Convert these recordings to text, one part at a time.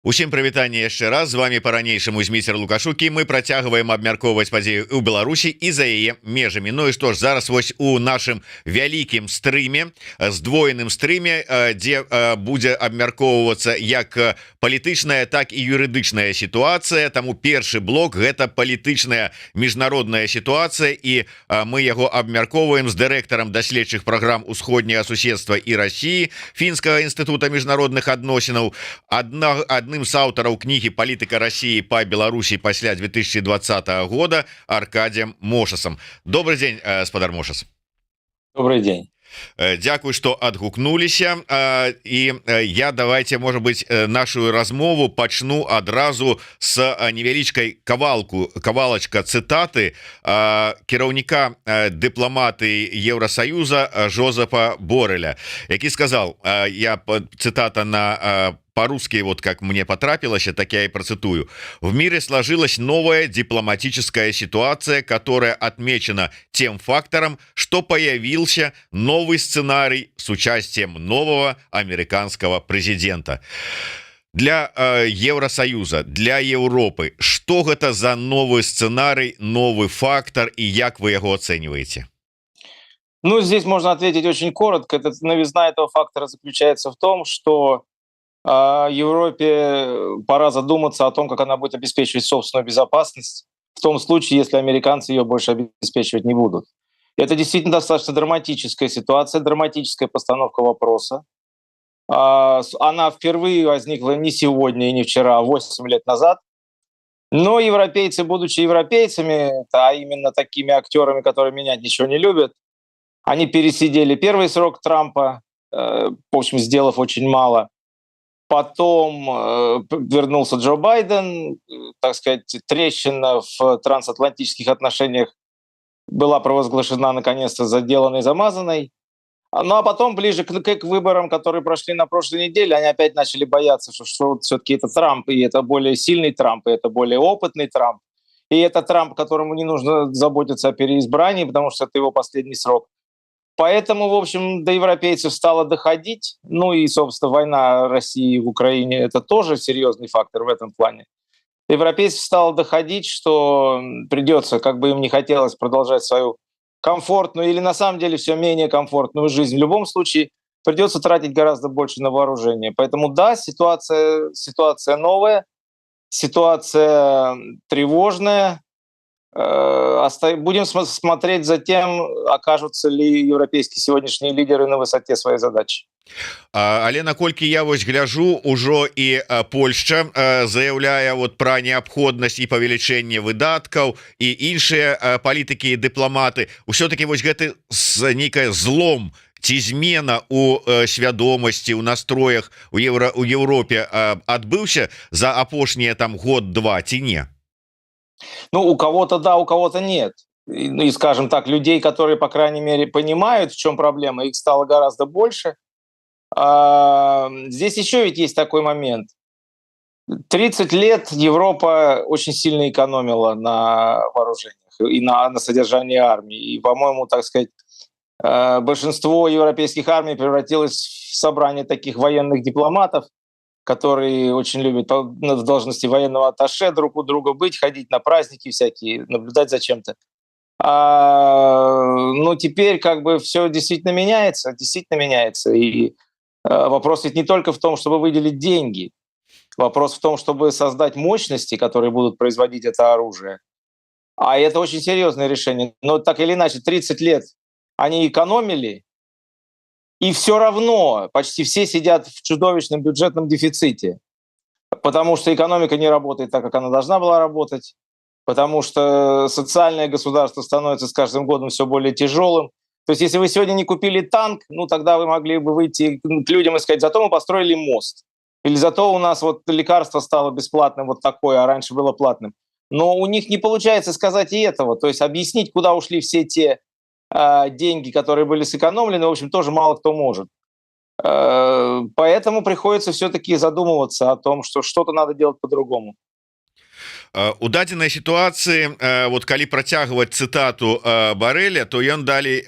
Усім прывітанне яшчэ раз, з вами по-ранейшаму Змейцер Лукашукі. Мы працягваем абмяркоўваць падзеі ў Беларусі і за яе межамі. Ну і што ж, зараз вось у нашым вялікім стрыме, здвоеным стрыме, дзе будзе абмяркоўвацца як палітычная, так і юрыдычная сітуацыя. Таму першы блок гэта палітычная міжнародная сітуацыя, і мы яго абмяркоўваем з дырэктарам даследчых праграм усходняга суседства і Расіі Фінскага інстытута міжнародных адносінаў, адным з аўтараў кнігі «Палітыка России по Беларусі пасля 2020 года» Аркадием Мошасом. Добрый день, спадар Мошас. Добрый день. Дякую, что адгукнуліся. І я, давайте, может быть, нашу размову пачну адразу с невялічкай кавалачка цытаты кіраўніка дыпламатыі Еўросаюза Жозефа Бореля, які сказал, цитата на по-русски, вот как мне потрапилось, так я и процитую: «В мире сложилась новая дипломатическая ситуация, которая отмечена тем фактором, что появился новый сценарий с участием нового американского президента». Для Евросоюза, для Европы, что это за новый сценарий, новый фактор, и как вы его оцениваете? Ну, здесь можно ответить очень коротко. Новизна этого фактора заключается в том, что Европе пора задуматься о том, как она будет обеспечивать собственную безопасность в том случае, если американцы ее больше обеспечивать не будут. Это действительно достаточно драматическая ситуация, драматическая постановка вопроса. Она впервые возникла не сегодня и не вчера, а 8 лет назад. Но европейцы, будучи европейцами, а именно такими актерами, которые менять ничего не любят, они пересидели первый срок Трампа, в общем, сделав очень мало. Потом вернулся Джо Байден, так сказать, трещина в трансатлантических отношениях была провозглашена наконец-то заделанной, замазанной. Ну а потом, ближе к выборам, которые прошли на прошлой неделе, они опять начали бояться, что все-таки это Трамп, и это более сильный Трамп, и это более опытный Трамп, и это Трамп, которому не нужно заботиться о переизбрании, потому что это его последний срок. Поэтому, в общем, до европейцев стало доходить. Ну и, собственно, война России в Украине — это тоже серьезный фактор в этом плане. До европейцев стало доходить, что придется, как бы им не хотелось, продолжать свою комфортную или, на самом деле, все менее комфортную жизнь. В любом случае, придется тратить гораздо больше на вооружение. Поэтому, да, ситуация новая, ситуация тревожная. Будем смотреть за тем, окажутся ли европейские сегодняшние лидеры на высоте своей задачи. Але наколькі я вось гляжу, ужо і Польшча заяўляе вот пра неабходнасць і павелічэнне выдаткаў, і іншыя палітыкі і дыпламаты. Усё-таки вось гэты нейкая злом ці змена у свядомасці, у настроях у Европе адбыўся за апошнія там год-два ці не? Ну, у кого-то да, у кого-то нет. И, скажем так, людей, которые, по крайней мере, понимают, в чем проблема, их стало гораздо больше. Здесь еще ведь есть такой момент. 30 лет Европа очень сильно экономила на вооружениях и на содержании армии. И, по-моему, так сказать, большинство европейских армий превратилось в собрание таких военных дипломатов, которые очень любят в должности военного атташе друг у друга быть, ходить на праздники всякие, наблюдать за чем-то. Но теперь как бы все действительно меняется. И вопрос ведь не только в том, чтобы выделить деньги. Вопрос в том, чтобы создать мощности, которые будут производить это оружие. А это очень серьезное решение. Но так или иначе, 30 лет они экономили, и все равно почти все сидят в чудовищном бюджетном дефиците, потому что экономика не работает так, как она должна была работать, потому что социальное государство становится с каждым годом все более тяжелым. То есть если вы сегодня не купили танк, ну тогда вы могли бы выйти к людям и сказать: зато мы построили мост, или зато у нас вот лекарство стало бесплатным вот такое, а раньше было платным. Но у них не получается сказать и этого, то есть объяснить, куда ушли все те деньги, которые были сэкономлены, в общем, тоже мало кто может. Поэтому приходится все-таки задумываться о том, что что-то надо делать по-другому. У дадзенай ситуации вот калі працягваць цитату Барреля, то ён далей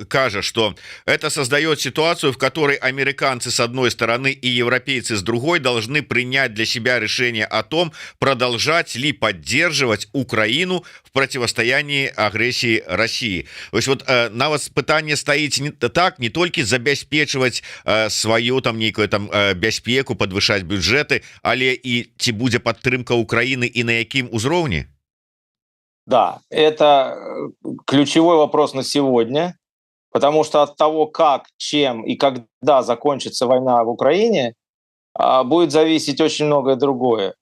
кажа, что это создает ситуацию, в которой американцы с одной стороны и европейцы с другой должны принять для себя решение о том, продолжать ли поддерживать Украину в противостоянии агрессии России. То есть вот нават пытанне стаіць так не толькі забяспечваць сваю там нейкую там бяспеку, подвышаць бюджеты, але і ці будзе падтрымка Украины и на якім узроўні? Да, это ключевой вопрос на сегодня, потому что от того, как, чем и когда закончится война в Украине, будет зависеть очень многое другое.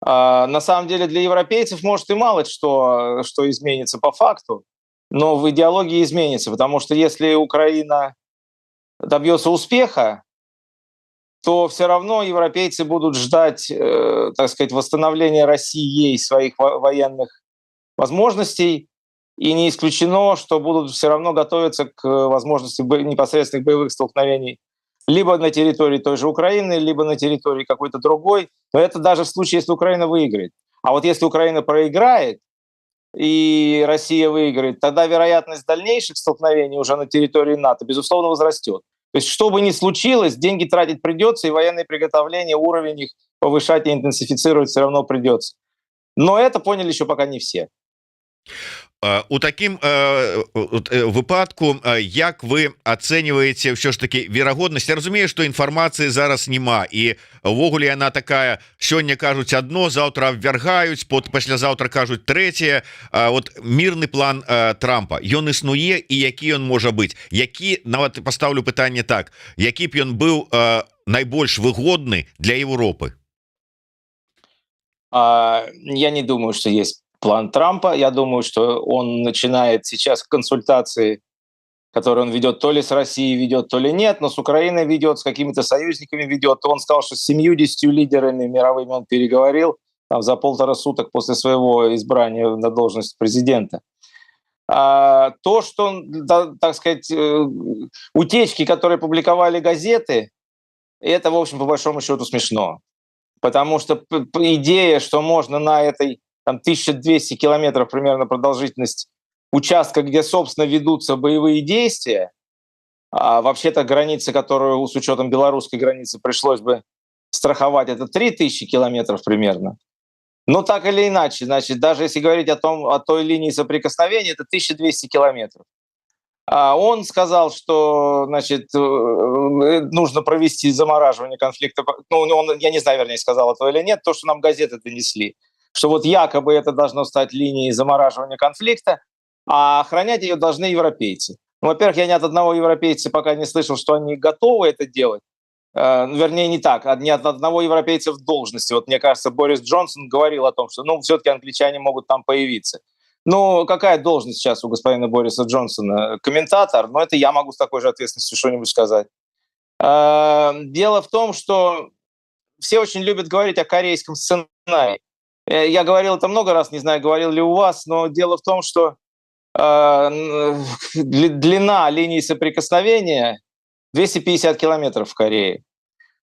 На самом деле для европейцев может и мало что изменится по факту, но в идеологии изменится, потому что если Украина добьется успеха, то все равно европейцы будут ждать, так сказать, восстановления России своих военных возможностей, и не исключено, что будут все равно готовиться к возможности непосредственных боевых столкновений либо на территории той же Украины, либо на территории какой-то другой. Но это даже в случае, если Украина выиграет. А вот если Украина проиграет и Россия выиграет, тогда вероятность дальнейших столкновений уже на территории НАТО, безусловно, возрастет. То есть, что бы ни случилось, деньги тратить придется, и военные приготовления, уровень их повышать и интенсифицировать все равно придется. Но это поняли еще пока не все. У такім выпадку як вы ацэньваеце ўсё ж таки верагоднасць? Я разумею, што інфармацыі зараз няма, і ўвогуле яна такая: сёння кажуць одно, заўтра абвяргаюць, паслязаўтра кажуць трэцяе. Вот мірны план Трампа, ён існуе, і які ён можа быць? Які, нават пастаўлю пытанне так, які б ён быў найбольш выгодны для Европы? Я не думаю, что есть план Трампа. Я думаю, что он начинает сейчас консультации, которые он ведет то ли с Россией ведет, то ли нет, но с Украиной ведет, с какими-то союзниками ведет. Он сказал, что с 70 лидерами мировыми он переговорил там, за 1,5 суток после своего избрания на должность президента. То, что, так сказать, утечки, которые публиковали газеты, это, в общем, по большому счету смешно. Потому что идея, что можно на этой там 1200 километров примерно продолжительность участка, где, собственно, ведутся боевые действия, а вообще-то граница, которую с учетом белорусской границы пришлось бы страховать, это 3000 километров примерно. Но так или иначе, значит, даже если говорить о той линии соприкосновения, это 1200 километров. Он сказал, что, значит, нужно провести замораживание конфликта. Ну, я не знаю, вернее, сказал этого или нет, то, что нам газеты донесли, что вот якобы это должно стать линией замораживания конфликта, а охранять ее должны европейцы. Ну, во-первых, я ни от одного европейца пока не слышал, что они готовы это делать. Вернее, не так, ни от одного европейца в должности. Вот мне кажется, Борис Джонсон говорил о том, что все-таки англичане могут там появиться. Ну, какая должность сейчас у господина Бориса Джонсона? Комментатор? Но это я могу с такой же ответственностью что-нибудь сказать. Дело в том, что все очень любят говорить о корейском сценарии. Я говорил это много раз, не знаю, говорил ли у вас, но дело в том, что длина линии соприкосновения 250 километров в Корее.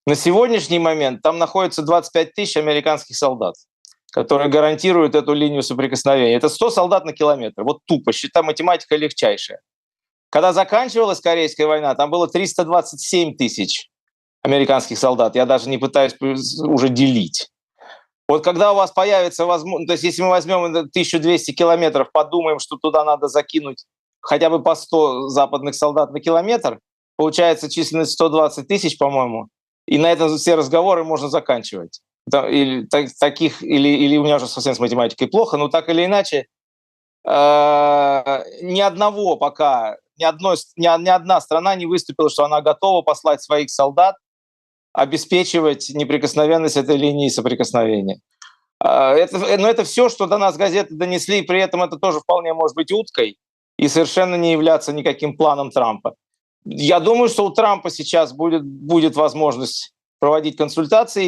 На сегодняшний момент там находится 25 тысяч американских солдат, которые гарантируют эту линию соприкосновения. Это 100 солдат на километр. Вот тупо, счета математика легчайшая. Когда заканчивалась Корейская война, там было 327 тысяч американских солдат. Я даже не пытаюсь уже делить. Вот когда у вас появится возможность, то есть если мы возьмем 1200 километров, подумаем, что туда надо закинуть хотя бы по 100 западных солдат на километр, получается численность 120 тысяч, по-моему, и на этом все разговоры можно заканчивать. Или у меня уже совсем с математикой плохо, но так или иначе, ни одна страна не выступила, что она готова послать своих солдат, обеспечивать неприкосновенность этой линии соприкосновения. Но это все, что до нас газеты донесли, и при этом это тоже вполне может быть уткой и совершенно не являться никаким планом Трампа. Я думаю, что у Трампа сейчас будет возможность проводить консультации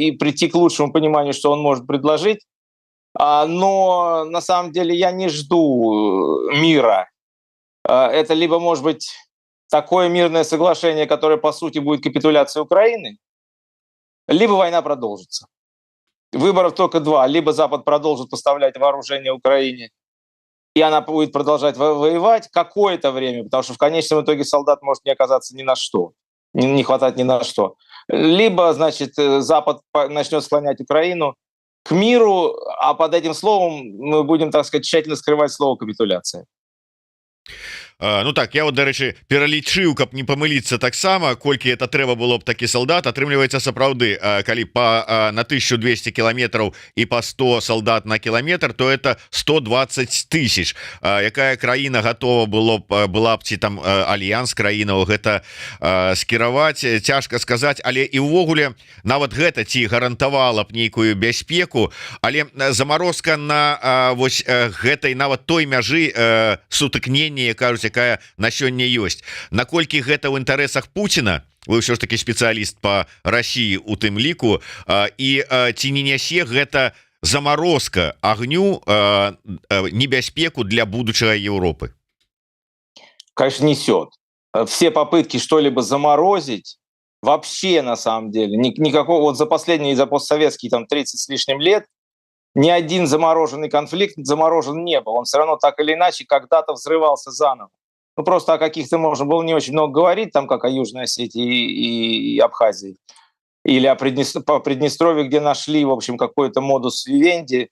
и прийти к лучшему пониманию, что он может предложить. Но на самом деле я не жду мира. Это либо, может быть, такое мирное соглашение, которое, по сути, будет капитуляцией Украины, либо война продолжится. Выборов только два. Либо Запад продолжит поставлять вооружение Украине, и она будет продолжать воевать какое-то время, потому что в конечном итоге солдат может не оказаться ни на что, не хватать ни на что. Либо, значит, Запад начнет склонять Украину к миру, а под этим словом мы будем, так сказать, тщательно скрывать слово «капитуляция». Ну так, я вот, дарэчы, пералічыў, каб не памыліцца таксама, колькі это трэба было б такі салдат, атрымліваецца сапраўды, калі на 1200 кіламетраў і по 100 солдат на кіламетр, то это 120 тысяч. Якая краіна готова была б ці там альянс краінаў гэта скіраваць, цяжка сказаць, але і ўвогуле нават гэта ці гарантавала б нейкую бяспеку, але замарозка на вось гэтай нават той мяжы сутыкнення, кажуць, якая на сёння ёсць. Наколькі гэта ў інтарэсах Пуціна, вы ўсё ж таки спецыяліст по России у тым ліку, і ці не нясе гэта замарозка агню небяспеку для будучага Европы? Конечно, несет. Все попытки что-либо заморозить, вообще на самом деле, никакого, вот за последние, за постсоветские там 30 с лишним лет, ни один замороженный конфликт заморожен не был. Он все равно так или иначе когда-то взрывался заново. Ну, просто о каких-то можно было не очень много говорить, там, как о Южной Осетии и Абхазии. Или о Приднестровье, где нашли, в общем, какой-то модус вивенди,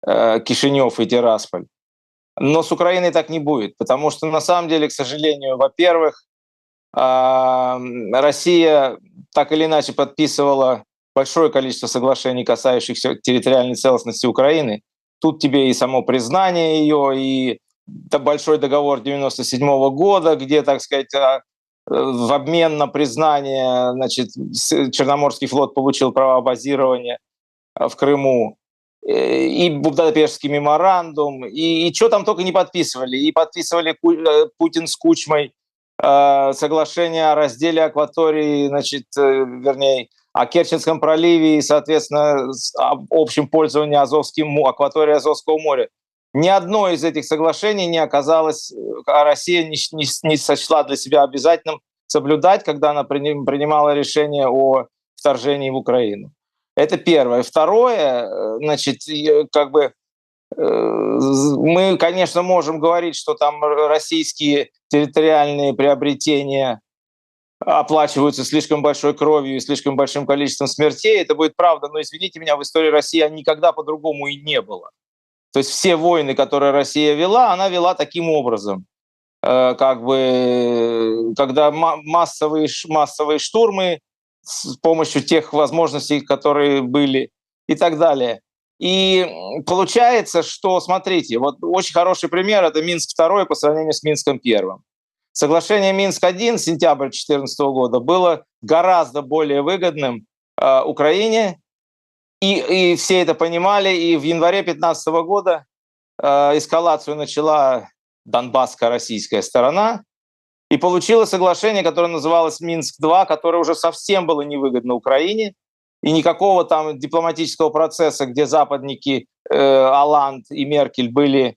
Кишинев и Тирасполь. Но с Украиной так не будет, потому что, на самом деле, к сожалению, во-первых, Россия так или иначе подписывала большое количество соглашений, касающихся территориальной целостности Украины. Тут тебе и само признание ее, и большой договор 1997 года, где, так сказать, в обмен на признание, значит, Черноморский флот получил право базирования в Крыму, и Будапештский меморандум, и что там только не подписывали. И подписывали Путин с Кучмой соглашение о разделе акватории, значит, вернее, о Керченском проливе и, соответственно, об общем пользовании акватории Азовского моря. Ни одно из этих соглашений не оказалось, а Россия не сочла для себя обязательным соблюдать, когда она принимала решение о вторжении в Украину. Это первое. Второе, значит, как бы мы, конечно, можем говорить, что там российские территориальные приобретения оплачиваются слишком большой кровью и слишком большим количеством смертей. Это будет правда, но, извините меня, в истории России никогда по-другому и не было. То есть все войны, которые Россия вела, она вела таким образом. Как бы, когда массовые штурмы с помощью тех возможностей, которые были, и так далее. И получается, что, смотрите, вот очень хороший пример – это Минск-2 по сравнению с Минском-1. Соглашение Минск-1, сентябрь 2014 года, было гораздо более выгодным Украине, и все это понимали, и в январе 2015 года эскалацию начала донбасская российская сторона, и получила соглашение, которое называлось Минск-2, которое уже совсем было невыгодно Украине, и никакого там дипломатического процесса, где западники Оланд и Меркель были,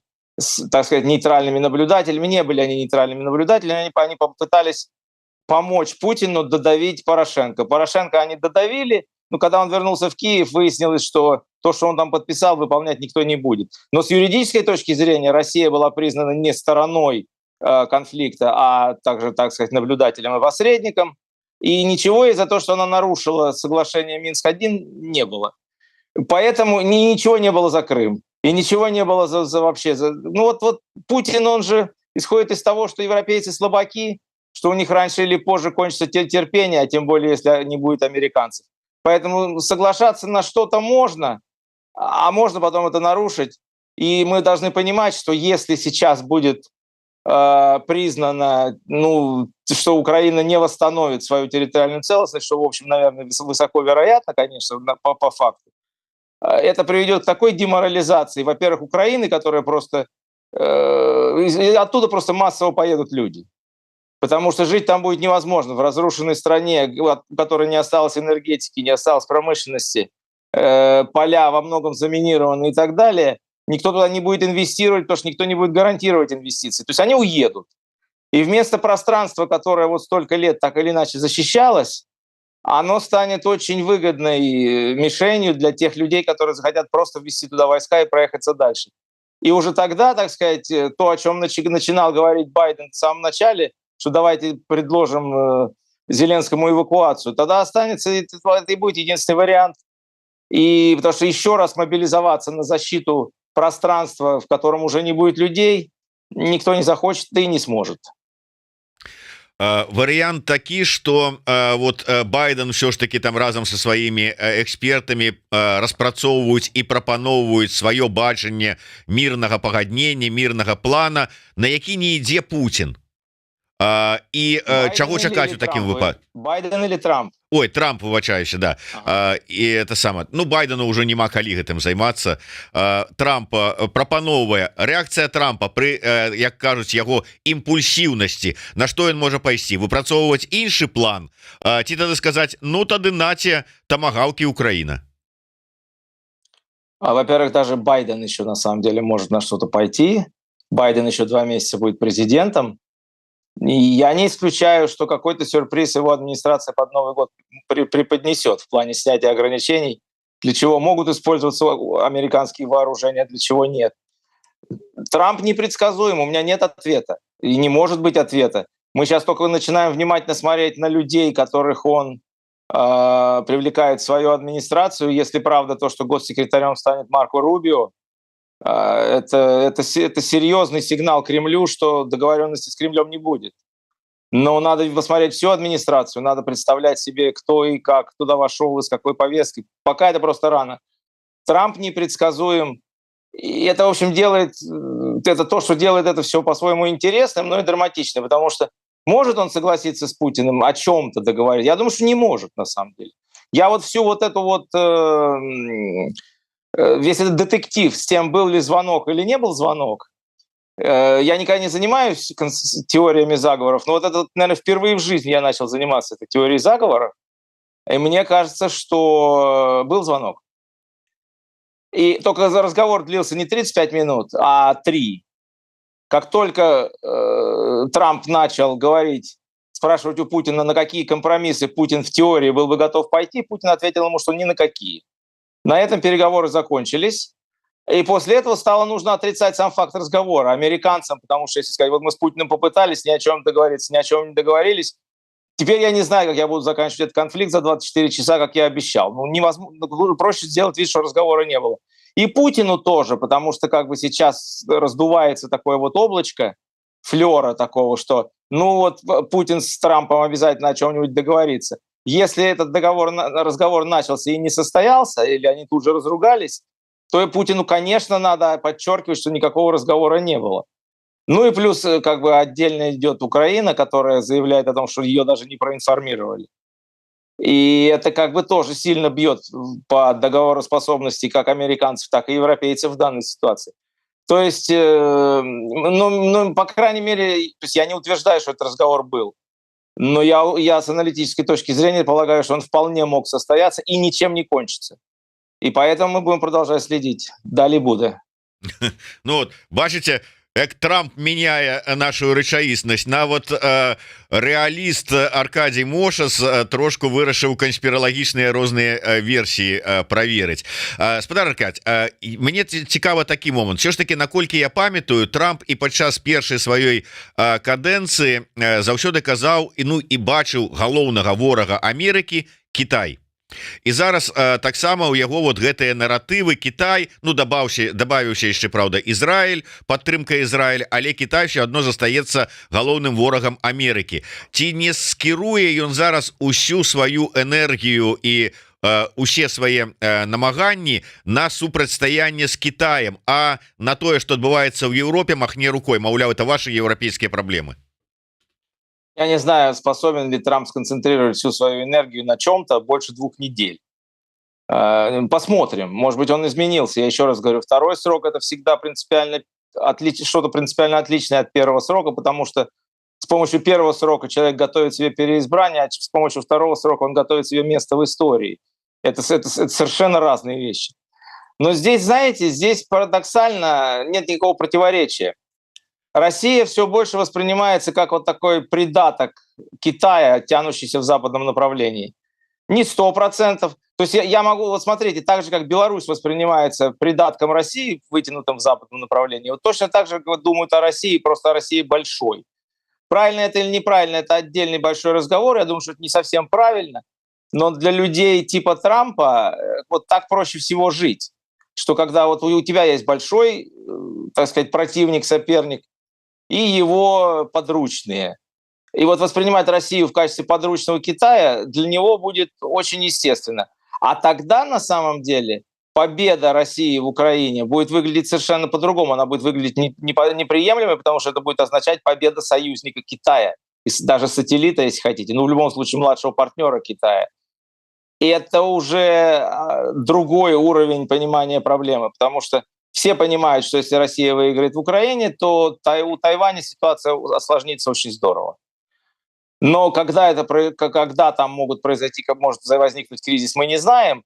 так сказать, нейтральными наблюдателями, не были они нейтральными наблюдателями, они попытались помочь Путину додавить Порошенко. Порошенко они додавили, но когда он вернулся в Киев, выяснилось, что то, что он там подписал, выполнять никто не будет. Но с юридической точки зрения Россия была признана не стороной конфликта, а также, так сказать, наблюдателем и посредником. И ничего из-за того, что она нарушила соглашение Минск-1, не было. Поэтому ничего не было за Крым. И ничего не было за вообще... Ну вот Путин, он же исходит из того, что европейцы слабаки, что у них раньше или позже кончится терпение, а тем более, если не будет американцев. Поэтому соглашаться на что-то можно, а можно потом это нарушить. И мы должны понимать, что если сейчас будет признано, что Украина не восстановит свою территориальную целостность, что, в общем, наверное, высоко вероятно, конечно, по факту, это приведет к такой деморализации, во-первых, Украины, которая просто... Оттуда просто массово поедут люди. Потому что жить там будет невозможно. В разрушенной стране, у которой не осталось энергетики, не осталось промышленности, поля во многом заминированы и так далее, никто туда не будет инвестировать, потому что никто не будет гарантировать инвестиции. То есть они уедут. И вместо пространства, которое вот столько лет так или иначе защищалось, оно станет очень выгодной мишенью для тех людей, которые захотят просто ввести туда войска и проехаться дальше. И уже тогда, так сказать, то, о чем начинал говорить Байден в самом начале, что давайте предложим Зеленскому эвакуацию, тогда останется, это и будет единственный вариант. И потому что еще раз мобилизоваться на защиту пространства, в котором уже не будет людей, никто не захочет и не сможет. Вариант такі, что вот Байден все ж таки там разом со сваімі экспертамі распрацоўваюць і прапаноўваюць сваё бачанне мірнага пагаднення, мірнага плана, на які не ідзе Путін. І чаго чакаць у такім выпадку? Байден или Трамп? Ой, Трамп, выбачаюся, да. І это сама. Ну, Байдену ўжо няма калі гэтым займацца. Трампа прапановвае, рэакцыя Трампа пры, як кажуць, яго імпульсіўнасці, на што ён можа пайсці, выпрацоўваць іншы план, ці тады сказаць, ну тады наце тамагаўкі Украіна. Во-первых, даже Байден еще на самом деле может на что-то пойти. Байден еще 2 месяца будет президентом. И я не исключаю, что какой-то сюрприз его администрация под Новый год преподнесет в плане снятия ограничений, для чего могут использоваться американские вооружения, для чего нет. Трамп непредсказуем, у меня нет ответа. И не может быть ответа. Мы сейчас только начинаем внимательно смотреть на людей, которых он привлекает в свою администрацию. Если правда то, что госсекретарем станет Марко Рубио, это серьезный сигнал Кремлю, что договоренности с Кремлем не будет. Но надо посмотреть всю администрацию, надо представлять себе, кто и как туда вошел, и с какой повесткой. Пока это просто рано. Трамп непредсказуем. И это, в общем, делает... Это то, что делает это все по-своему интересным, но и драматичным. Потому что может он согласиться с Путиным о чем-то договориться? Я думаю, что не может, на самом деле. Я вот всю вот эту вот... Весь этот детектив с тем, был ли звонок или не был звонок, я никогда не занимаюсь теориями заговоров, но вот это, наверное, впервые в жизни я начал заниматься этой теорией заговоров, и мне кажется, что был звонок. И только разговор длился не 35 минут, а 3. Как только Трамп начал говорить, спрашивать у Путина, на какие компромиссы Путин в теории был бы готов пойти, Путин ответил ему, что ни на какие. На этом переговоры закончились. И после этого стало нужно отрицать сам факт разговора американцам, потому что, если сказать, вот мы с Путиным попытались ни о чем договориться, ни о чем не договорились, теперь я не знаю, как я буду заканчивать этот конфликт за 24 часа, как я обещал. Ну, невозможно, проще сделать вид, что разговора не было. И Путину тоже, потому что как бы сейчас раздувается такое вот облачко, флера такого, что ну вот Путин с Трампом обязательно о чем-нибудь договорится. Если этот разговор начался и не состоялся, или они тут же разругались, то и Путину, конечно, надо подчеркивать, что никакого разговора не было. Ну и плюс как бы отдельно идет Украина, которая заявляет о том, что ее даже не проинформировали. И это как бы тоже сильно бьет по договороспособности как американцев, так и европейцев в данной ситуации. То есть, по крайней мере, то есть я не утверждаю, что этот разговор был. Но я с аналитической точки зрения полагаю, что он вполне мог состояться и ничем не кончиться. И поэтому мы будем продолжать следить. Далее буде. Ну вот, бачите, як Трамп мяняе нашу рэчаіснасць. Нават рэаліст Аркадий Мошас трошку вырашыў канспіралагічныя розныя версіі праверыць. Спадар Аркадь, мне цікава такі момант. Все ж таки, наколькі я памятаю, Трамп і падчас першай сваёй кадэнцыі заўсёды казаў і бачыў галоўнага ворага Амерыкі Кітай. І зараз таксама ў яго вот гэтыя наратывы Кітай, ну дабаўіўся яшчэ, праўда, Ізраіль, падтрымка Ізраіль, але Кітай все адно застаецца галоўным ворагам Амерыкі. Ці не скіруе ён зараз усю сваю энергію і усе свае намаганні на супрацьстаянне з Кітаем, а на тое, што адбываецца ў Еўропе, махне рукой, маўляў, это ваши еўрапейскія праблемы? Я не знаю, способен ли Трамп сконцентрировать всю свою энергию на чем-то больше 2 недель. Посмотрим. Может быть, он изменился. Я еще раз говорю, второй срок — это всегда что-то принципиально отличное от первого срока, потому что с помощью первого срока человек готовит себе переизбрание, а с помощью второго срока он готовит себе место в истории. Это совершенно разные вещи. Но здесь, знаете, здесь парадоксально нет никакого противоречия. Россия все больше воспринимается как вот такой придаток Китая, тянущийся в западном направлении. Не 100%. То есть я могу, вот смотрите, так же, как Беларусь воспринимается придатком России, вытянутым в западном направлении, вот точно так же вот думают о России, просто о России большой. Правильно это или неправильно, это отдельный большой разговор. Я думаю, что это не совсем правильно. Но для людей типа Трампа вот так проще всего жить. Что когда вот у тебя есть большой, так сказать, противник, соперник, и его подручные. И вот воспринимать Россию в качестве подручного Китая для него будет очень естественно. А тогда на самом деле победа России в Украине будет выглядеть совершенно по-другому. Она будет выглядеть неприемлемой, потому что это будет означать победа союзника Китая, даже сателлита, если хотите, ну в любом случае младшего партнера Китая. И это уже другой уровень понимания проблемы, потому что все понимают, что если Россия выиграет в Украине, то у Тайваня ситуация осложнится очень здорово. Но когда там могут произойти, как может возникнуть кризис, мы не знаем.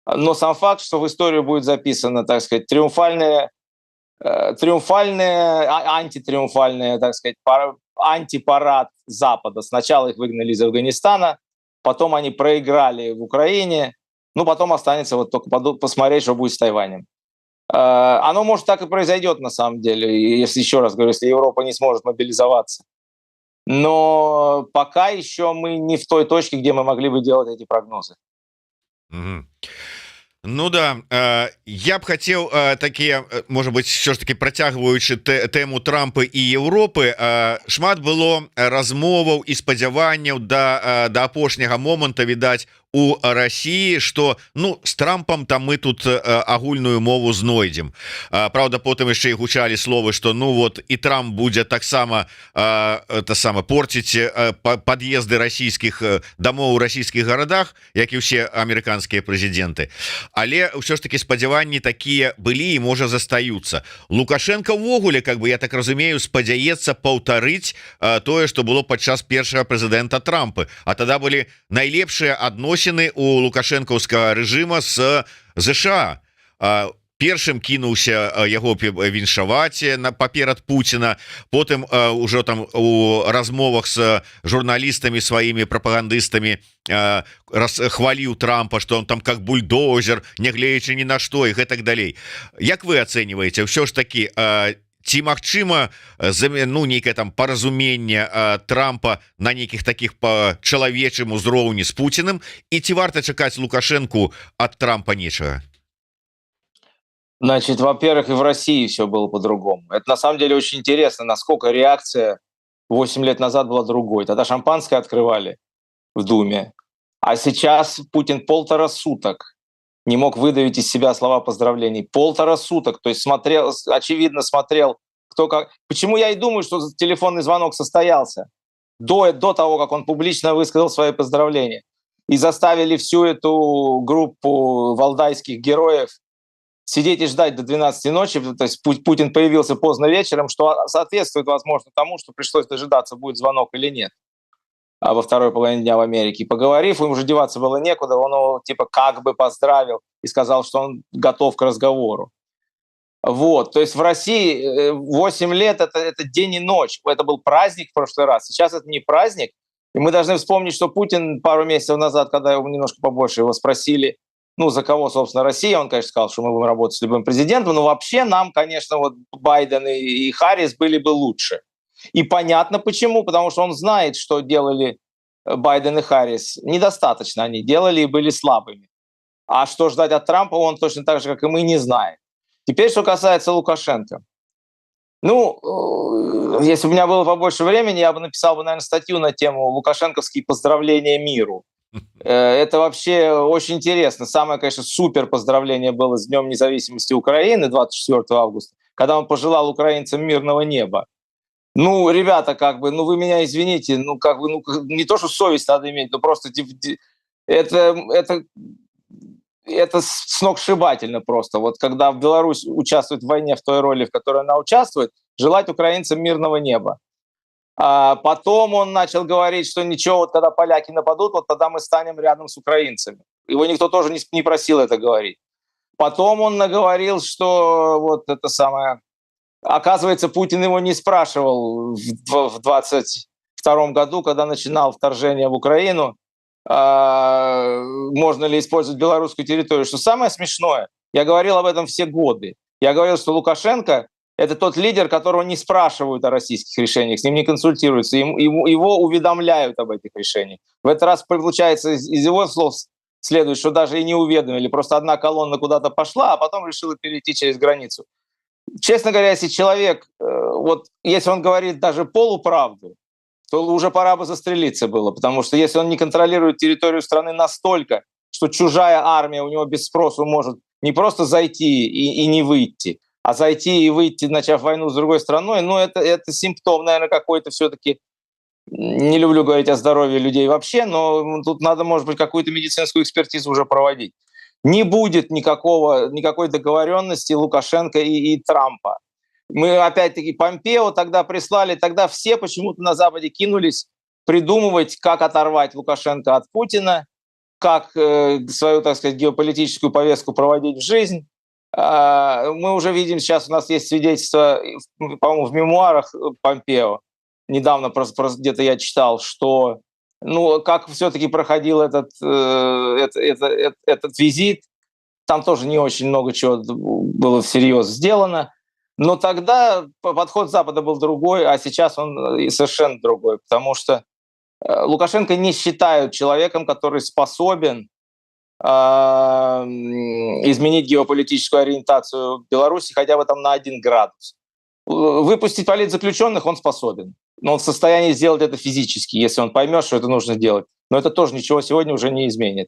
Но сам факт, что в историю будет записано, так сказать, антитриумфальный, так сказать, антипарад Запада. Сначала их выгнали из Афганистана, потом они проиграли в Украине, ну, потом останется вот только посмотреть, что будет с Тайванем. Оно, может, так и произойдет на самом деле, если, еще раз говорю, если Европа не сможет мобилизоваться. Но пока еще мы не в той точке, где мы могли бы делать эти прогнозы. Мгм. Ну да, я б хацеў такія, можа быть, що ж таки працягваючы тэму Трампа і Еўропы, шмат было размоваў і спадзяванняў да апошняга моманта, відаць, у России, что ну с Трампом там мы тут агульную мову знойдзем. Правда, потым яшчэ і гучалі словы, что ну вот і Трамп будзе таксама портить подъезды российских домов у российских городах, як і ўсе амерыканскія прэзідэнты. Але ўсё ж таки спадзяванні такія былі і можа застаюцца. Лукашенко ўвогуле, как бы я так разумею, спадзяецца паўтарыць тое, что было падчас першага прэзідэнта Трампа, а тогда былі найлепшыя адносіны у лукашэнкаўскага рэжыма с ЗША. Першым кінуўся яго віншаваць паперад Пуціна, потым ужо там у размовах с журналістамі сваімі прапагандыстамі хваліў Трампа, что он там как бульдозер, нягледзячы ні на што і гэтак далей. Як вы ацэньваеце ўсё ж такі ці магчыма ну нейкае там паразуменне Трампа на нейкіх таких по чалавечым узроўні з Пуціным, і ці варта чакаць Лукашэнку ад Трампа нечага? Значит, во-первых, и в России все было по-другому. Это на самом деле очень интересно, насколько реакция 8 лет назад была другой. Тогда шампанское открывали в Думе, а сейчас Путин 1,5 суток не мог выдавить из себя слова поздравлений. 1,5 суток. То есть очевидно смотрел, кто как. Почему я и думаю, что телефонный звонок состоялся до того, как он публично высказал свои поздравления. И заставили всю эту группу валдайских героев сидеть и ждать до 12 ночи. То есть Путин появился поздно вечером, что соответствует, возможно, тому, что пришлось дожидаться, будет звонок или нет во второй половине дня в Америке. И поговорив, им уже деваться было некуда, он его типа как бы поздравил и сказал, что он готов к разговору. Вот, то есть в России 8 лет это день и ночь. Это был праздник в прошлый раз. Сейчас это не праздник. И мы должны вспомнить, что Путин пару месяцев назад, когда его немножко побольше его спросили, ну, за кого, собственно, Россия, он, конечно, сказал, что мы будем работать с любым президентом, но вообще нам, конечно, вот Байден и Харрис были бы лучше. И понятно почему, потому что он знает, что делали Байден и Харрис. Недостаточно они делали и были слабыми. А что ждать от Трампа, он точно так же, как и мы, не знает. Теперь, что касается Лукашенко. Ну, если бы у меня было побольше времени, я бы написал, наверное, статью на тему «Лукашенковские поздравления миру». Это вообще очень интересно. Самое, конечно, супер поздравление было с Днем независимости Украины 24 августа, когда он пожелал украинцам мирного неба. Ну, ребята, как бы, ну вы меня извините, ну как бы, ну не то, что совесть надо иметь, но просто это сногсшибательно просто. Вот когда Беларусь участвует в войне в той роли, в которой она участвует, желать украинцам мирного неба. А потом он начал говорить, что ничего, вот когда поляки нападут, вот тогда мы станем рядом с украинцами. Его никто тоже не просил это говорить. Потом он наговорил, что вот это самое... Оказывается, Путин его не спрашивал в 22 году, когда начинал вторжение в Украину, можно ли использовать белорусскую территорию. Что самое смешное, я говорил об этом все годы. Я говорил, что Лукашенко – это тот лидер, которого не спрашивают о российских решениях, с ним не консультируются, его уведомляют об этих решениях. В этот раз, получается, из его слов следует, что даже и не уведомили, просто одна колонна куда-то пошла, а потом решила перейти через границу. Честно говоря, если человек, если он говорит даже полуправду, то уже пора бы застрелиться было, потому что если он не контролирует территорию страны настолько, что чужая армия у него без спросу может не просто зайти и не выйти, а зайти и выйти, начав войну с другой страной, это симптом, наверное, какой-то все-таки. Не люблю говорить о здоровье людей вообще, но тут надо, может быть, какую-то медицинскую экспертизу уже проводить. Не будет никакой договоренности Лукашенко и Трампа. Мы опять-таки Помпео тогда прислали, тогда все почему-то на Западе кинулись придумывать, как оторвать Лукашенко от Путина, как свою, так сказать, геополитическую повестку проводить в жизнь. Мы уже видим, сейчас у нас есть свидетельство, по-моему, в мемуарах Помпео, недавно просто где-то я читал, что как все-таки проходил этот визит, там тоже не очень много чего было всерьез сделано. Но тогда подход Запада был другой, а сейчас он совершенно другой, потому что Лукашенко не считают человеком, который способен изменить геополитическую ориентацию Беларуси хотя бы там на 1 градус. Выпустить политзаключенных он способен, но он в состоянии сделать это физически, если он поймет, что это нужно делать. Но это тоже ничего сегодня уже не изменит.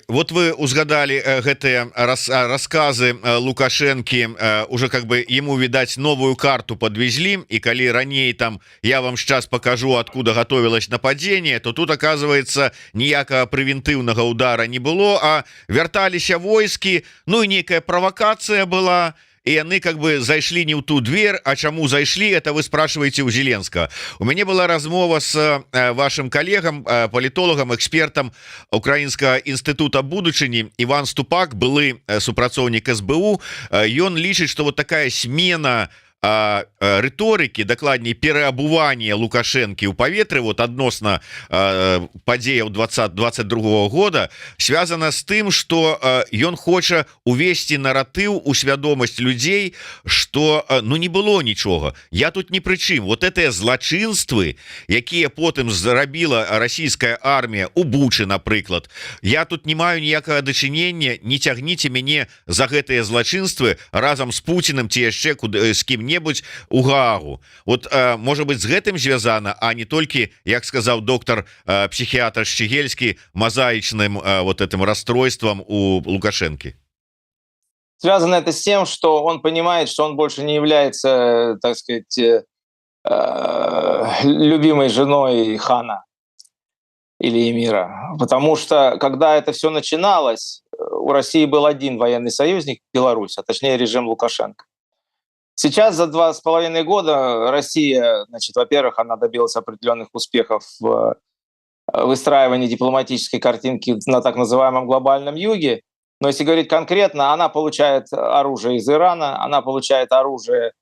Вот вы узгадали гэтыя рассказы Лукашэнкі, уже как бы ему, видать, новую карту подвезли, и калі раней там я вам сейчас покажу, откуда готовилось нападение, то тут, оказывается, ніякага превентыўнага удара не было, а вярталіся войскі, и некая провокация была, и яны как бы зайшлі не ў ту дверь. А чаму зайшлі, это вы спрашиваете у Зеленского. У мяне была размова с вашим коллегам, политологам, экспертам Украінскага інстытута будучыні. Іван Ступак, былы супрацоўнік СБУ, ён лічыць, что вот такая смена рыторыкі, дакладней пераабуванне Лукашэнкі ў паветры адносна падзеяў 2022 года связана з тым, што ён хоча увесці наратыў у свядомасць людзей, што не было нічога, я тут ні пры чым. Вот этыя злачынствы, якія потым зрабіла расійская армія у Бучы, напрыклад, я тут не маю ніякага дачынення, не цягніце мяне за гэтыя злачынствы разам з Пуціным ці яшчэ з кім-небудзь у Гаагу. Может быть, з гэтым звязана, а не толькі, як сказаў доктор психиатр Щегельский, мозаичным этим расстройством у Лукашенки? Связано это с тем, что он понимает, что он больше не является, так сказать, любимой женой хана или эмира. Потому что, когда это все начиналось, у России был один военный союзник — Беларусь, а точнее режим Лукашенко. Сейчас за 2,5 года Россия, во-первых, она добилась определенных успехов в выстраивании дипломатической картинки на так называемом глобальном юге. Но если говорить конкретно, она получает оружие из Ирана, она получает оружие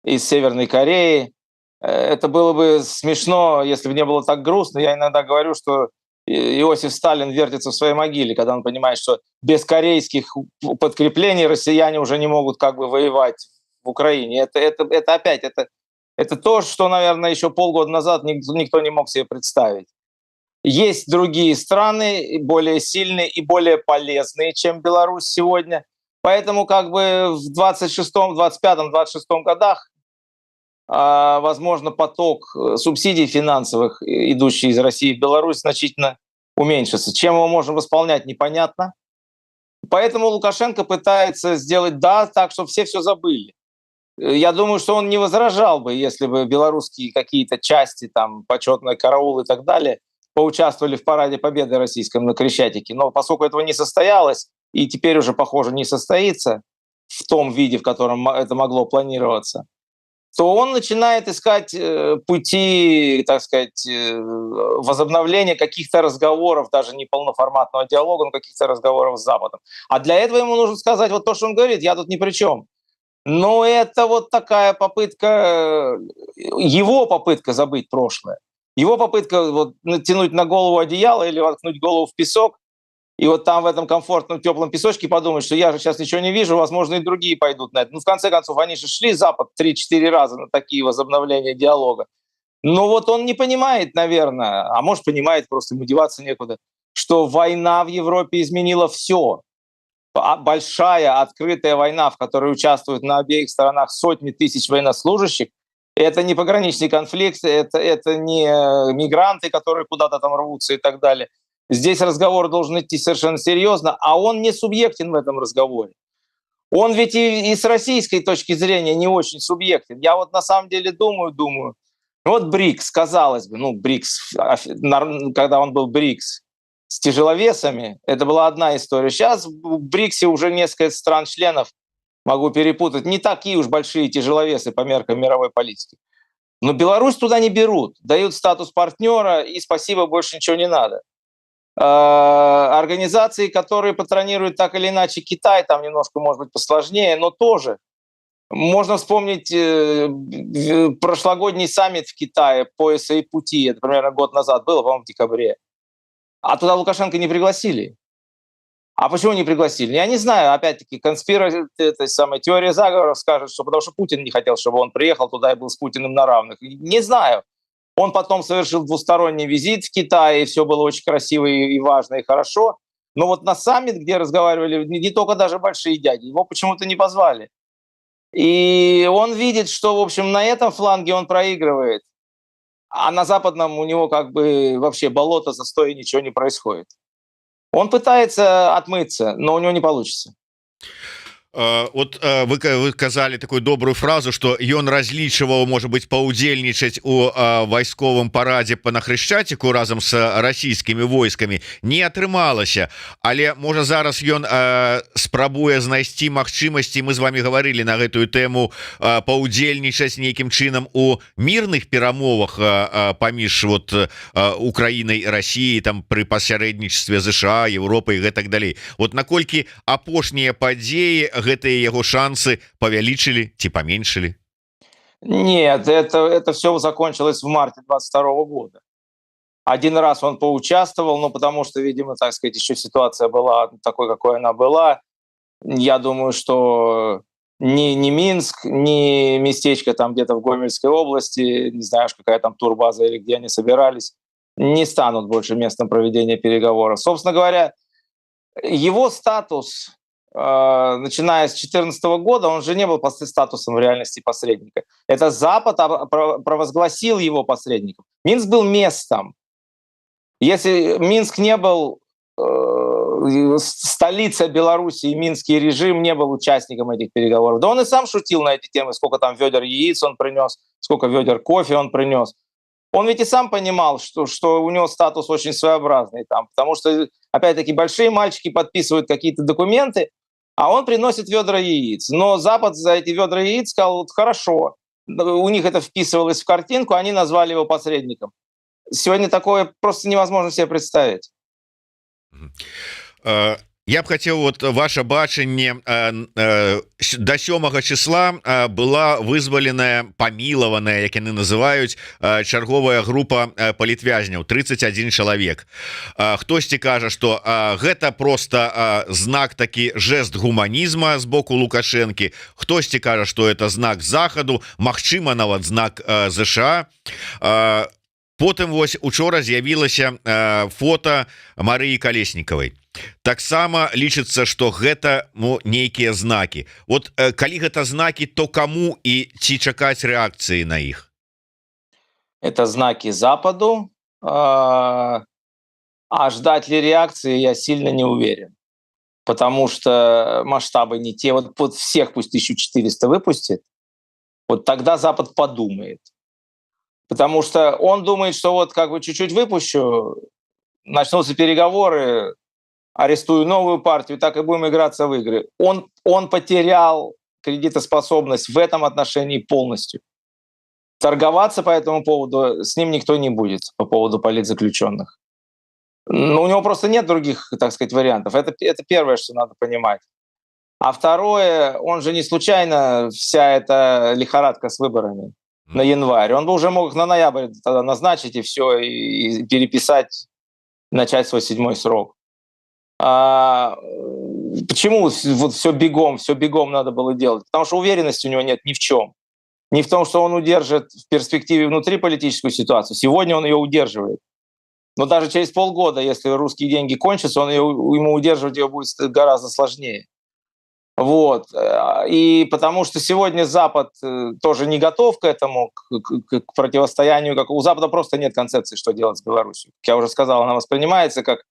из Северной Кореи. Это было бы смешно, если бы не было так грустно. Я иногда говорю, что Иосиф Сталин вертится в своей могиле, когда он понимает, что без корейских подкреплений россияне уже не могут воевать в Украине. Это то, что, наверное, еще полгода назад никто не мог себе представить. Есть другие страны, более сильные и более полезные, чем Беларусь сегодня. Поэтому в 26-м, 25-м, 26-м годах, возможно, поток субсидий финансовых, идущий из России в Беларусь, значительно уменьшится. Чем его можно восполнять, непонятно. Поэтому Лукашенко пытается сделать так, чтобы все забыли. Я думаю, что он не возражал бы, если бы белорусские какие-то части, почетный караул и так далее, поучаствовали в параде Победы российском на Крещатике. Но поскольку этого не состоялось, и теперь уже, похоже, не состоится в том виде, в котором это могло планироваться, то он начинает искать пути, так сказать, возобновления каких-то разговоров, даже не полноформатного диалога, но каких-то разговоров с Западом. А для этого ему нужно сказать то, что он говорит: я тут ни при чем. Но это такая попытка, его попытка забыть прошлое. Его попытка вот натянуть на голову одеяло или воткнуть голову в песок, и вот там в этом комфортном теплом песочке подумать, что я же сейчас ничего не вижу, возможно, и другие пойдут на это. Ну, в конце концов, они же шли Запад 3-4 раза на такие возобновления диалога. Но вот он не понимает, наверное, а может понимает, просто ему деваться некуда, что война в Европе изменила все. Большая открытая война, в которой участвуют на обеих сторонах сотни тысяч военнослужащих, это не пограничный конфликт, это не мигранты, которые куда-то там рвутся и так далее. Здесь разговор должен идти совершенно серьезно, а он не субъектен в этом разговоре. Он ведь и с российской точки зрения не очень субъектен. Я вот на самом деле думаю, вот БРИКС, казалось бы, БРИКС, когда он был БРИКС, с тяжеловесами, это была одна история. Сейчас в БРИКСе уже несколько стран-членов, могу перепутать, не такие уж большие тяжеловесы по меркам мировой политики. Но Беларусь туда не берут, дают статус партнера, и спасибо, больше ничего не надо. Организации, которые патронируют так или иначе Китай, там немножко, может быть, посложнее, но тоже. Можно вспомнить прошлогодний саммит в Китае «Пояса и пути», это примерно год назад было, по-моему, в декабре. А туда Лукашенко не пригласили. А почему не пригласили? Я не знаю. Опять-таки, теория заговоров скажет, что потому что Путин не хотел, чтобы он приехал туда и был с Путиным на равных. Не знаю. Он потом совершил двусторонний визит в Китай, и все было очень красиво и важно, и хорошо. Но вот на саммит, где разговаривали не только даже большие дяди, его почему-то не позвали. И он видит, что, в общем, на этом фланге он проигрывает, а на западном у него как бы вообще болото, застой, и ничего не происходит. Он пытается отмыться, но у него не получится. Вот вы казалі такую добрую фразу, что ён разлічваў, может быть, паўдзельнічаць у вайсковым парадзе на Хрышчаціку разам с расійскімі войскамі. Не атрымалася, але можа зараз ён спрабуе знайсці магчымасці, мы з вами говорили на гэтую тэму, паўдзельнічаць нейкім чынам у мірных перамовах паміж вот Украінай і Расіяй, там пры пасярэднічестве ЗША, Европы і гэтак далей. Вот наколькі апошнія падзеі гэтыя яго шансы павялічылі ці паменшылі? Нет, это все закончилось в марте 22 года. Один раз он поучаствовал, но потому что, видимо, так сказать, еще ситуация была такой, какой она была. Я думаю, что ни Минск, ни местечко там где-то в Гомельской области, не знаю, какая там турбаза или где они собирались, не станут больше местом проведения переговоров. Собственно говоря, его статус, начиная с 2014 года, он же не был статусом в реальности посредника. Это Запад провозгласил его посредником. Минск был местом. Если Минск не был столица Беларуси, и минский режим не был участником этих переговоров. Да он и сам шутил на эти темы, сколько там ведер яиц он принес, сколько ведер кофе он принес. Он ведь и сам понимал, что у него статус очень своеобразный там, потому что, опять-таки, большие мальчики подписывают какие-то документы, а он приносит ведра яиц. Но Запад за эти ведра яиц сказал, вот хорошо, у них это вписывалось в картинку, они назвали его посредником. Сегодня такое просто невозможно себе представить. Я б хотел, вот ваше бачанне, до 7 числа была вызваленая, памілаваная, як яны называюць, чарговая група палітвязняў, 31 чалавек. Хтосьці кажа, что гэта просто знак, такі жест гуманізма з боку Лукашэнкі, хтосьці кажа, что это знак захаду, магчыма, нават знак ЗША. Потым вось учора з'явілася фото Марыі Калеснікавай. Таксама лічыцца, што гэта нейкія знакі. Вот калі гэта знакі, то каму і ці чакаць рэакцыі на іх? Это знаки Западу, а ждать ли реакции я сильно не уверен. Потому что масштабы не те. Вот всех пусть 1400 выпустит, вот тогда Запад подумает. Потому что он думает, что вот как бы чуть-чуть выпущу, начнутся переговоры, арестую новую партию, так и будем играться в игры. Он потерял кредитоспособность в этом отношении полностью. Торговаться по этому поводу с ним никто не будет, по поводу политзаключенных. Но у него просто нет других, так сказать, вариантов. Это первое, что надо понимать. А второе, он же не случайно вся эта лихорадка с выборами. на январь. Он бы уже мог их на ноябрь тогда назначить и все, и переписать, начать свой 7-й срок. Почему вот все бегом надо было делать? Потому что уверенности у него нет ни в чем. Не в том, что он удержит в перспективе внутриполитическую ситуацию. Сегодня он ее удерживает. Но даже через полгода, если русские деньги кончатся, ему удерживать ее будет гораздо сложнее. Вот. И потому что сегодня Запад тоже не готов к этому, к противостоянию. У Запада просто нет концепции, что делать с Беларусью. Как я уже сказал, она воспринимается как,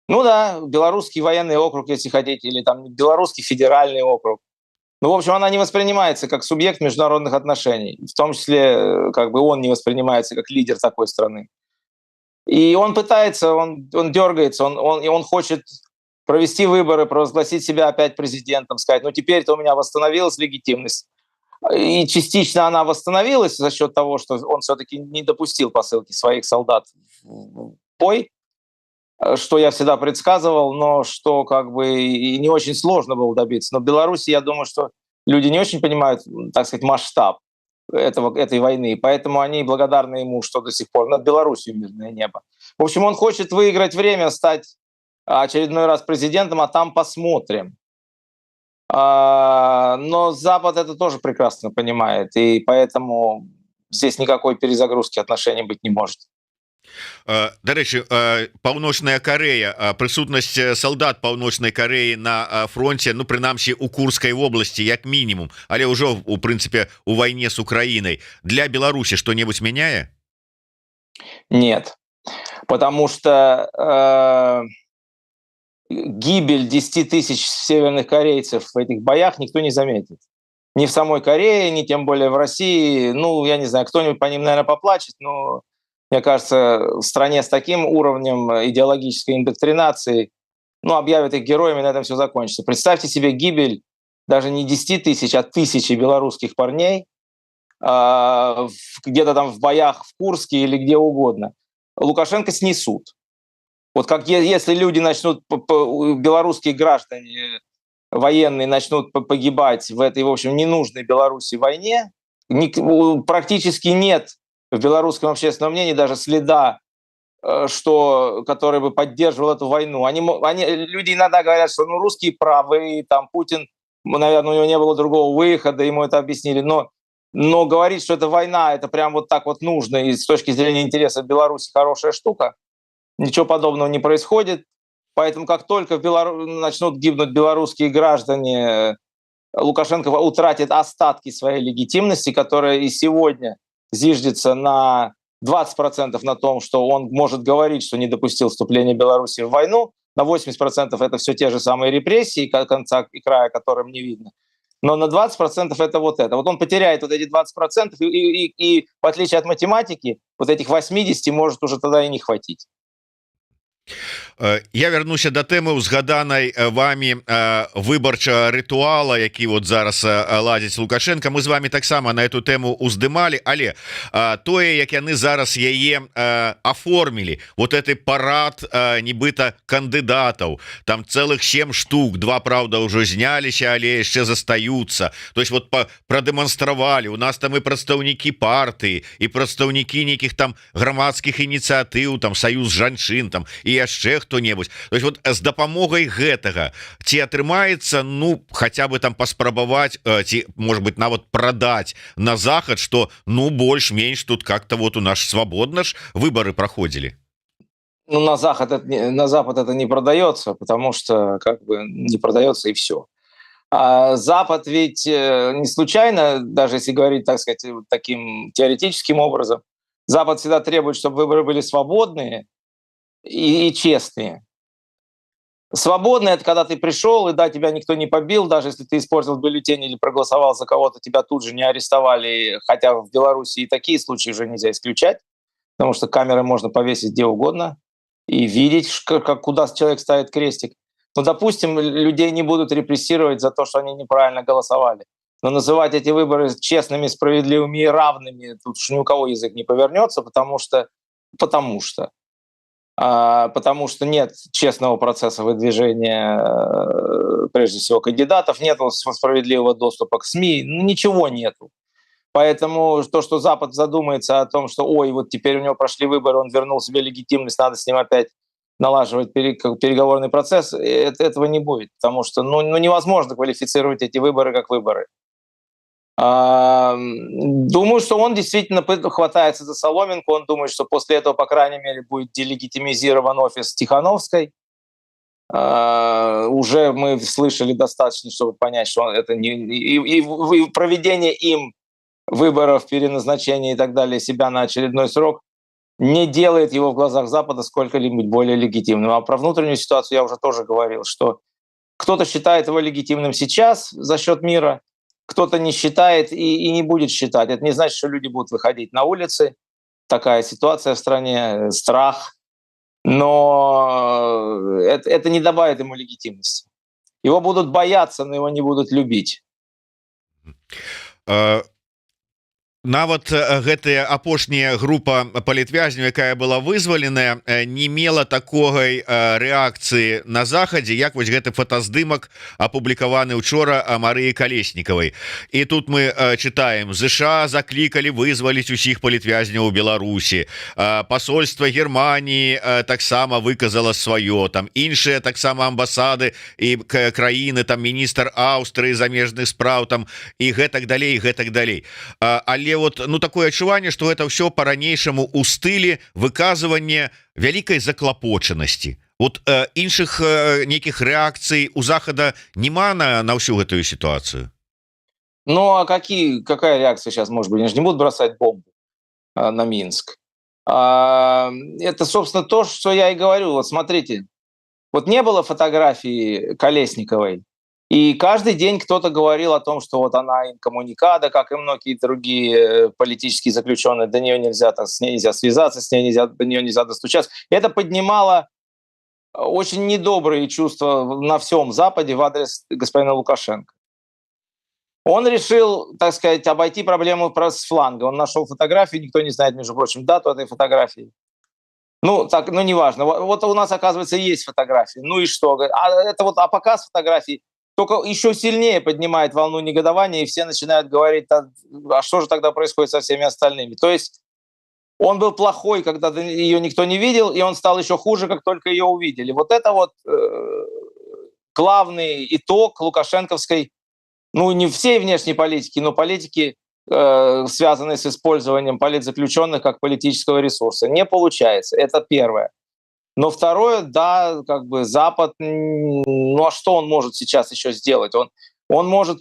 ну да, белорусский военный округ, если хотите, или там белорусский федеральный округ. Ну, в общем, она не воспринимается как субъект международных отношений. В том числе, как бы он не воспринимается как лидер такой страны. И он пытается, он дергается, он хочет провести выборы, провозгласить себя опять президентом, сказать, ну теперь-то у меня восстановилась легитимность. И частично она восстановилась за счет того, что он все-таки не допустил посылки своих солдат в бой, что я всегда предсказывал, но что как бы и не очень сложно было добиться. Но в Беларуси, я думаю, что люди не очень понимают, так сказать, масштаб этой войны, поэтому они благодарны ему, что до сих пор над Беларусью мирное небо. В общем, он хочет выиграть время, стать очередной раз президентом, а там посмотрим. Но Запад это тоже прекрасно понимает, и поэтому здесь никакой перезагрузки отношений быть не может. Дарэчы, Паўночная Карэя, прысутнасць салдат Паўночнай Карэі на фронте, ну прынамсі у Курскай вобласці як мінімум, але ўжо у прынцыпе у вайне з Украінай для Беларусі што-небудзь мяняе? Нет, потому что гибель 10 тысяч северных корейцев в этих боях никто не заметит. Ни в самой Корее, ни тем более в России. Ну, я не знаю, кто-нибудь по ним, наверное, поплачет, но мне кажется, в стране с таким уровнем идеологической индоктринации, ну, объявят их героями, на этом все закончится. Представьте себе гибель даже не 10 тысяч, а тысячи белорусских парней где-то там в боях в Курске или где угодно. Лукашенко снесут. Вот как если люди начнут, белорусские граждане военные начнут погибать в этой, в общем, ненужной Беларуси войне, практически нет в белорусском общественном мнении даже следа, который бы поддерживал эту войну. Люди иногда говорят, что ну, русские правы, там Путин, наверное, у него не было другого выхода, ему это объяснили, но говорить, что это война, это прям вот так вот нужно, и с точки зрения интереса Беларуси хорошая штука, ничего подобного не происходит. Поэтому как только начнут гибнуть белорусские граждане, Лукашенко утратит остатки своей легитимности, которая и сегодня зиждется на 20% на том, что он может говорить, что не допустил вступления Беларуси в войну, на 80% это все те же самые репрессии, конца и края которым не видно. Но на 20% это вот это. Вот он потеряет вот эти 20%, и в отличие от математики, вот этих 80 может уже тогда и не хватить. Я вернуся до тэмы узгаданай вами выбарчага рытуала, які вот зараз ладзіць Лукашенко. Мы з вами таксама на эту тэму уздымалі, але тое, як яны зараз яе оформілі, вот этой парад нібыта кандыдатаў, там целых 7 штук, 2, правда, ўжо зняліся, але яшчэ застаюцца. То есть вот прадэманстравалі, у нас там і прадстаўнікі партыі, і прадстаўнікі нейкіх там грамадскіх ініцыятыў, там саюз жанчын, там і яшчэ хто-небудзь. То есть вот з дапамогай гэтага ці атрымаецца, ну хотя бы там паспрабаваць ці может быть нават прадаць на захад, что ну больш-менш тут как-то вот у нас свабодна ж выборы проходили. Ну на Запад это не продается, потому что как бы не продается и все. А Запад ведь не случайно, даже если говорить, так сказать, таким теоретическим образом, Запад всегда требует, чтобы выборы были свободные и честные. Свободный — это когда ты пришел, и да, тебя никто не побил, даже если ты использовал бюллетень или проголосовал за кого-то, тебя тут же не арестовали, хотя в Беларуси и такие случаи уже нельзя исключать, потому что камеры можно повесить где угодно и видеть, куда человек ставит крестик. Но, допустим, людей не будут репрессировать за то, что они неправильно голосовали. Но называть эти выборы честными, справедливыми и равными, тут уж ни у кого язык не повернется, потому что нет честного процесса выдвижения, прежде всего, кандидатов, нет справедливого доступа к СМИ, ничего нету. Поэтому то, что Запад задумается о том, что, ой, вот теперь у него прошли выборы, он вернул себе легитимность, надо с ним опять налаживать переговорный процесс, этого не будет, потому что невозможно квалифицировать эти выборы как выборы. Думаю, что он действительно хватается за соломинку, он думает, что после этого, по крайней мере, будет делегитимизирован офис Тихановской. Уже мы слышали достаточно, чтобы понять, что это и проведение им выборов, переназначения и так далее себя на очередной срок не делает его в глазах Запада сколько-нибудь более легитимным. А про внутреннюю ситуацию я уже тоже говорил, что кто-то считает его легитимным сейчас за счет мира, кто-то не считает и не будет считать. Это не значит, что люди будут выходить на улицы. Такая ситуация в стране, страх. Но это не добавит ему легитимности. Его будут бояться, но его не будут любить. Нават гэтая апошняя група палітвязняў, якая была вызваленая, не мела такой рэакцыі на захадзе, як вось гэты фотаздымак, апублікаваны учора Марыі Калеснікавай. І тут мы читаем: ЗША заклікалі вызваліць усіх палітвязняў у Беларусі, пасольства Германії таксама выказала сваё, там іншыя таксама амбасады і краіны, там міністр Аўстрыі замежных спраў, там і гэтак далей, гэтак далей. Але вот такое адчуванне, что это все по-ранейшаму у стылі выказывання вялікай заклапочанасці. Вот іншых нейкіх рэакцый у Захада няма на всю гэтую ситуацию. Ну а какая реакция сейчас может быть? Они же не будут бросать бомбу на Минск. Это, собственно, то, что я и говорю. Вот смотрите, вот не было фотографии Колесниковой, и каждый день кто-то говорил о том, что вот она инкоммуникада, как и многие другие политические заключенные, до нее нельзя, с ней нельзя связаться, с ней нельзя, до нее нельзя достучаться. Это поднимало очень недобрые чувства на всем Западе в адрес господина Лукашенко. Он решил, так сказать, обойти проблему с фланга. Он нашел фотографию, никто не знает, между прочим, дату этой фотографии. Неважно. Вот у нас, оказывается, есть фотографии. Ну и что? А показ фотографий только еще сильнее поднимает волну негодования, и все начинают говорить: а что же тогда происходит со всеми остальными? То есть он был плохой, когда ее никто не видел, и он стал еще хуже, как только ее увидели. Вот это вот главный итог лукашенковской, не всей внешней политики, но политики, связанной с использованием политзаключенных как политического ресурса. Не получается. Это первое. Но второе, да, как бы Запад, а что он может сейчас еще сделать? Что он может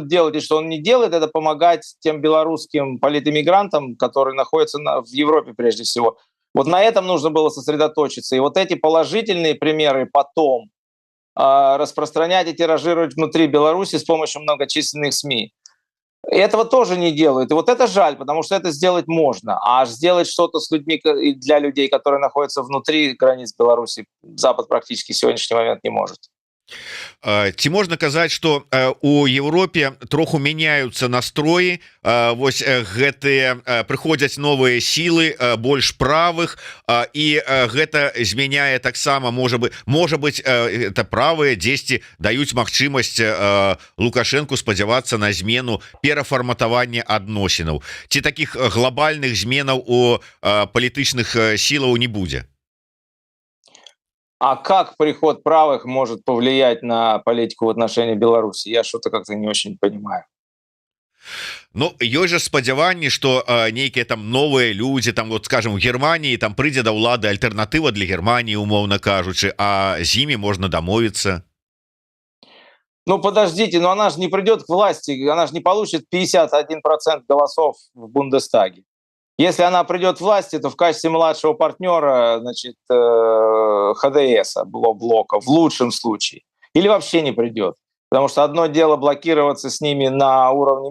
делать и что он не делает, это помогать тем белорусским политэмигрантам, которые находятся в Европе прежде всего. Вот на этом нужно было сосредоточиться. И вот эти положительные примеры потом распространять и тиражировать внутри Беларуси с помощью многочисленных СМИ. И этого тоже не делают. И вот это жаль, потому что это сделать можно. А сделать что-то с людьми и для людей, которые находятся внутри границ Беларуси, Запад практически в сегодняшний момент не может. Ці можна казаць, што у Еўропе троху мяняюцца настроі, вось гэтыя прыходзяць новыя сілы больш правых, і гэта змяняе таксама, можа быць, это правыя дзесьці даюць магчымасць Лукашэнку спадзявацца на змену перафарматавання адносінаў. Ці такіх глобальных зменаў у палітычных сілаў не будзе? А как приход правых может повлиять на политику в отношении Беларуси? Я что-то как-то не очень понимаю. Ёсць жа спадзяванні, што нейкія там новыя людзі, там, вот скажем, у Германії там прыйдзе да ўлады альтэрнатыва для Германії, умоўна кажучы, а з імі можна дамовіцца. Подождите, она же не придет к власти, она же не получит 51% голосов в Бундестаге. Если она придет к власти, то в качестве младшего партнера, значит, ХДС, блока, в лучшем случае. Или вообще не придет. Потому что одно дело блокироваться с ними на уровне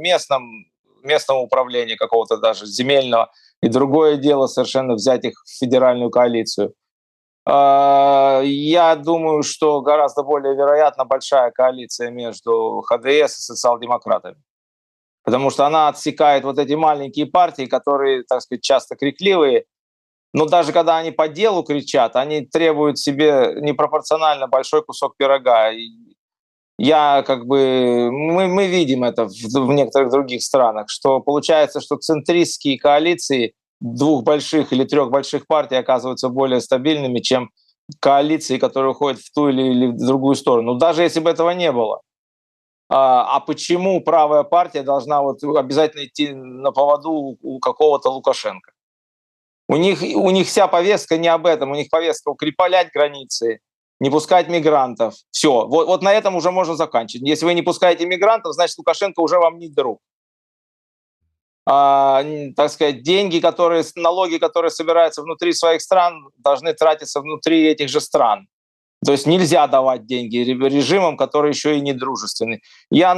местного управления, какого-то даже земельного, и другое дело совершенно взять их в федеральную коалицию. Я думаю, что гораздо более вероятна большая коалиция между ХДС и социал-демократами. Потому что она отсекает вот эти маленькие партии, которые, так сказать, часто крикливые, но даже когда они по делу кричат, они требуют себе непропорционально большой кусок пирога. Мы видим это в некоторых других странах, что получается, что центристские коалиции двух больших или трех больших партий оказываются более стабильными, чем коалиции, которые уходят в ту или в другую сторону. Даже если бы этого не было. Почему правая партия должна вот обязательно идти на поводу у какого-то Лукашенко? У них вся повестка не об этом, у них повестка укреплять границы, не пускать мигрантов. Все, вот на этом уже можно заканчивать. Если вы не пускаете мигрантов, значит Лукашенко уже вам не друг. Так сказать, налоги, которые собираются внутри своих стран, должны тратиться внутри этих же стран. То есть нельзя давать деньги режимам, которые еще и не дружественны. Я,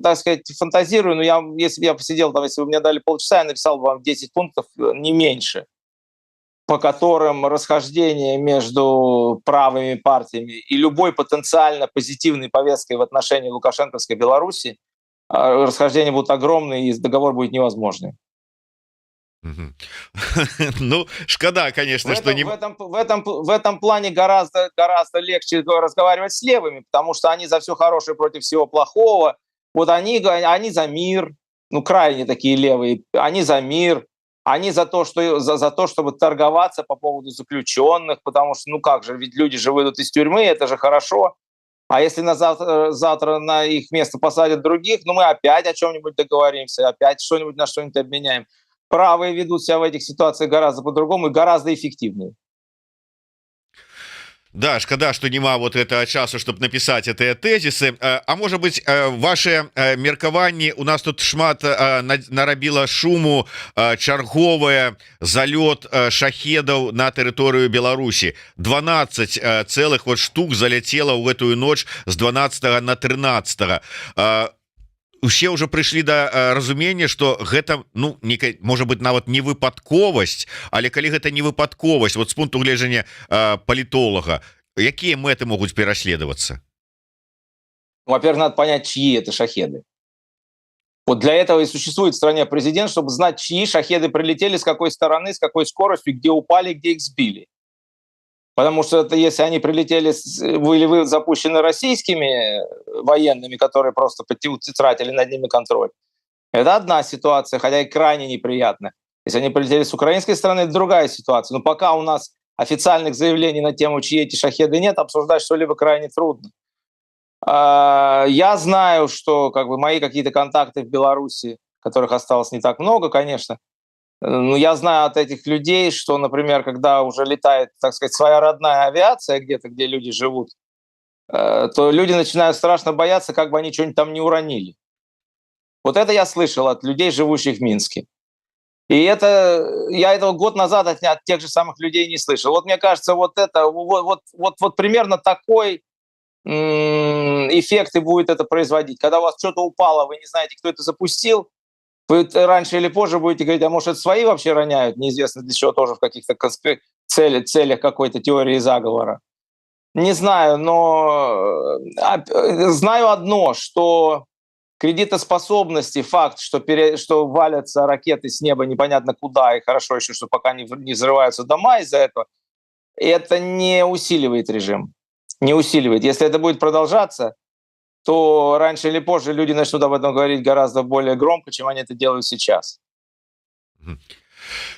так сказать, фантазирую, но если бы я посидел, если бы мне дали полчаса, я написал бы вам 10 пунктов, не меньше, по которым расхождение между правыми партиями и любой потенциально позитивной повесткой в отношении лукашенковской Беларуси, расхождения будут огромные, и договор будет невозможный. Ну, шкода, конечно, что не... В этом плане гораздо легче разговаривать с левыми, потому что они за все хорошее против всего плохого. Вот они за мир, крайне такие левые, они за мир, они за то, чтобы торговаться по поводу заключенных, потому что, как же, ведь люди же выйдут из тюрьмы, это же хорошо. А если завтра на их место посадят других, мы опять о чем-нибудь договоримся, опять что-нибудь на что-нибудь обменяем. Правые ведут себя в этих ситуациях гораздо по-другому и гораздо эффективнее. Да, шкада, что няма вот этого часу, чтобы написать этыя тезисы. А может быть, ваши меркаванні, у нас тут шмат нарабіла шуму, чарговая залет шахедаў на тэрыторыю Беларусі. 12 целых вот штук заляцела ў гэтую ноч з 12 на 13. Усе уже прыйшлі да разумення, что гэта можа быть нават не выпадковасць, але калі гэта не выпадковасць, вот с пункту гледжання палітолага, якія мэты могуць пераследавацца? Во-первых, надо понять, чьи это шахеды. Вот для этого и существует в стране президент, чтобы знать, чьи шахеды прилетели, с какой стороны, с какой скоростью, где упали, где их сбили. Потому что если они прилетели или запущены российскими военными, которые просто тратили над ними контроль, это одна ситуация, хотя и крайне неприятная. Если они прилетели с украинской стороны, это другая ситуация. Но пока у нас официальных заявлений на тему, чьи эти шахеды, нет, обсуждать что-либо крайне трудно. Я знаю, что мои какие-то контакты в Беларуси, которых осталось не так много, конечно, но я знаю от этих людей, что, например, когда уже летает, так сказать, своя родная авиация где-то, где люди живут, то люди начинают страшно бояться, как бы они что-нибудь там не уронили. Вот это я слышал от людей, живущих в Минске. И я этого год назад от тех же самых людей не слышал. Вот мне кажется, вот примерно такой эффект и будет это производить. Когда у вас что-то упало, вы не знаете, кто это запустил, вы раньше или позже будете говорить, а может, это свои вообще роняют, неизвестно для чего, тоже в каких-то целях какой-то теории заговора. Не знаю, но знаю одно, что кредитоспособности, факт, что валятся ракеты с неба непонятно куда, и хорошо еще, что пока не взрываются дома из-за этого, это не усиливает режим. Не усиливает. Если это будет продолжаться, то раньше или позже люди начнут об этом говорить гораздо более громко, чем они это делают сейчас.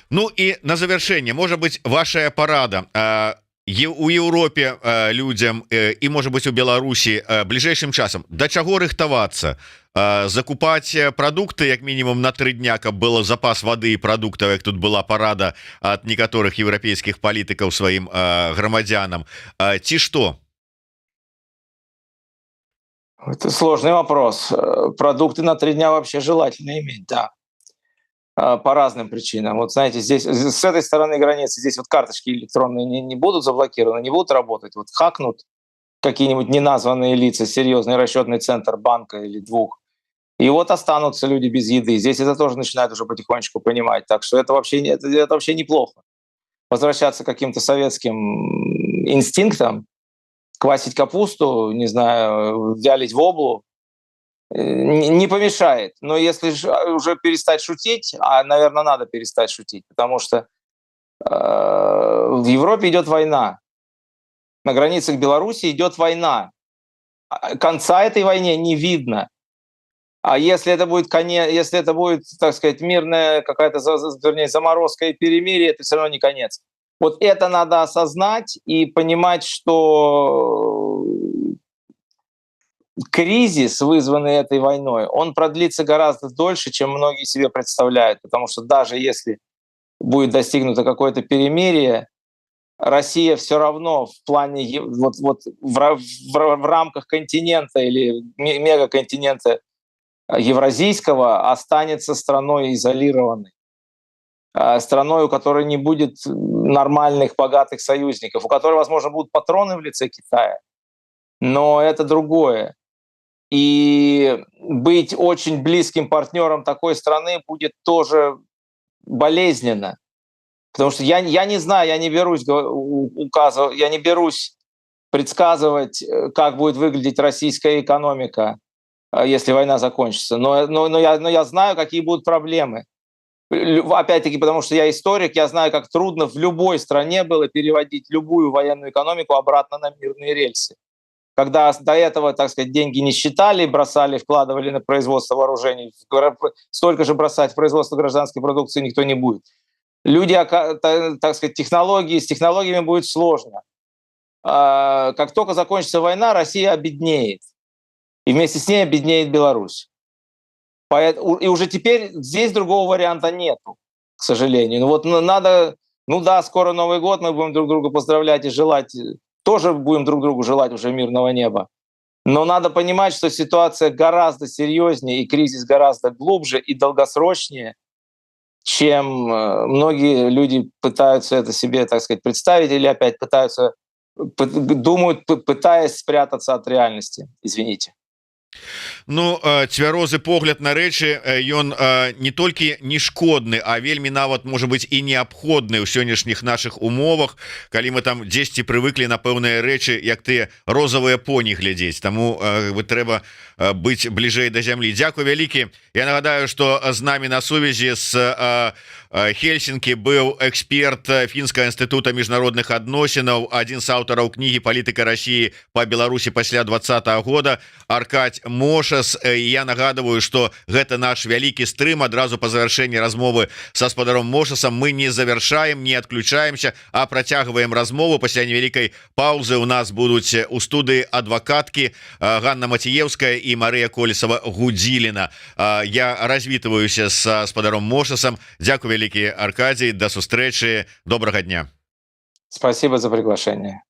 Ну и на завершение, может быть, ваша порада у Европе людям и, может быть, у Беларусі ближайшим часам да чаго рыхтавацца, закупаць прадукты як мінімум на 3 дня, каб было запас вады і прадуктаў, як тут была парада ад некаторых еўрапейскіх палітыкаў сваім грамадзянам, ці што? Это сложный вопрос. Продукты на 3 дня вообще желательно иметь, да. По разным причинам. Вот знаете, здесь с этой стороны границы, здесь вот карточки электронные не будут заблокированы, не будут работать. Вот хакнут какие-нибудь неназванные лица, серьезный расчетный центр банка или 2. И вот останутся люди без еды. Здесь это тоже начинают уже потихонечку понимать. Так что это вообще неплохо. Возвращаться к каким-то советским инстинктам, квасить капусту, не знаю, вялить воблу, не помешает. Но если уже перестать шутить, наверное, надо перестать шутить, потому что в Европе идет война. На границах Беларуси идет война. конца этой войне не видно. А если это будет конец, если это будет, так сказать, мирная какая-то, вернее, заморозка и перемирие, это все равно не конец. Вот это надо осознать и понимать, что кризис, вызванный этой войной, он продлится гораздо дольше, чем многие себе представляют. Потому что даже если будет достигнуто какое-то перемирие, Россия все равно в плане в рамках континента или мегаконтинента евразийского останется страной изолированной, страной, у которой не будет нормальных, богатых союзников, у которой, возможно, будут патроны в лице Китая, но это другое. И быть очень близким партнером такой страны будет тоже болезненно. Потому что я не знаю, я не берусь указывать, я не берусь предсказывать, как будет выглядеть российская экономика, если война закончится. Но я знаю, какие будут проблемы. Опять-таки, потому что я историк, я знаю, как трудно в любой стране было переводить любую военную экономику обратно на мирные рельсы. Когда до этого, так сказать, деньги не считали, бросали, вкладывали на производство вооружений, столько же бросать в производство гражданской продукции никто не будет. Люди, так сказать, с технологиями будет сложно. Как только закончится война, Россия обеднеет. И вместе с ней обеднеет Беларусь. И уже теперь здесь другого варианта нету, к сожалению. Надо, скоро Новый год, мы будем друг друга поздравлять и желать, тоже будем друг другу желать уже мирного неба. Но надо понимать, что ситуация гораздо серьезнее и кризис гораздо глубже и долгосрочнее, чем многие люди пытаются это себе, так сказать, представить или опять думают, пытаясь спрятаться от реальности. Извините. Ну цвярозы погляд на рэчы ён не толькі не шкодны, а вельмі нават можа быть і неабходны ў сённяшніх наших умовах, калі мы там дзесьці прывыклі на пэўныя рэчы, як ты розавыя поні глядзець, таму трэба быць бліжэй да зямлі. Дзякуй вялікі. Я нагадаю, что з намі на сувязі з Хельсінкі быў эксперт фінскага інстытута міжнародных адносінаў, адзін з аўтараў кнігі «Палітыка России по Беларусі пасля 2020 года» Аркадь Мошас. Я нагадываю, что гэта наш вялікі стрым. Адразу по завяршэнні размовы са спадаром Мошасам мы не завершаем, не отключаемся, а працягваем размову. Пасля невялікай паузы у нас будуць у студыі адвакаткі Ганна Мацеевская і Марыя Колесава-Гудзіліна. Я развітваюся са спадаром Мошасам. Дзякуй вялікі, Аркадий, до сустрэчы, добрага дня. Спасибо за приглашение.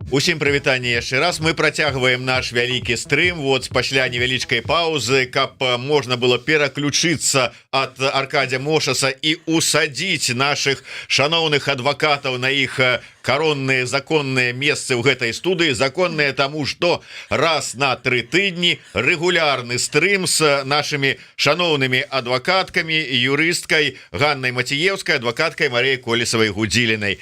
Усім прывітанне яшчэ раз. Мы працягваем наш вялікі стрым вот пасля невялічкай паўзы, каб можна было пераключыцца ад Аркадия Мошаса і усадзіць наших шаноўных адвакатаў на іх коронныя законныя месцы ў гэтай студыі. Законныя таму, што раз на 3 тыдні рэгулярны стрым з нашымі шаноўнымі адвакаткамі, юрысткай Ганнай Маціеўскай, адвакаткай Марыяй Колесавай-Гудзілінай.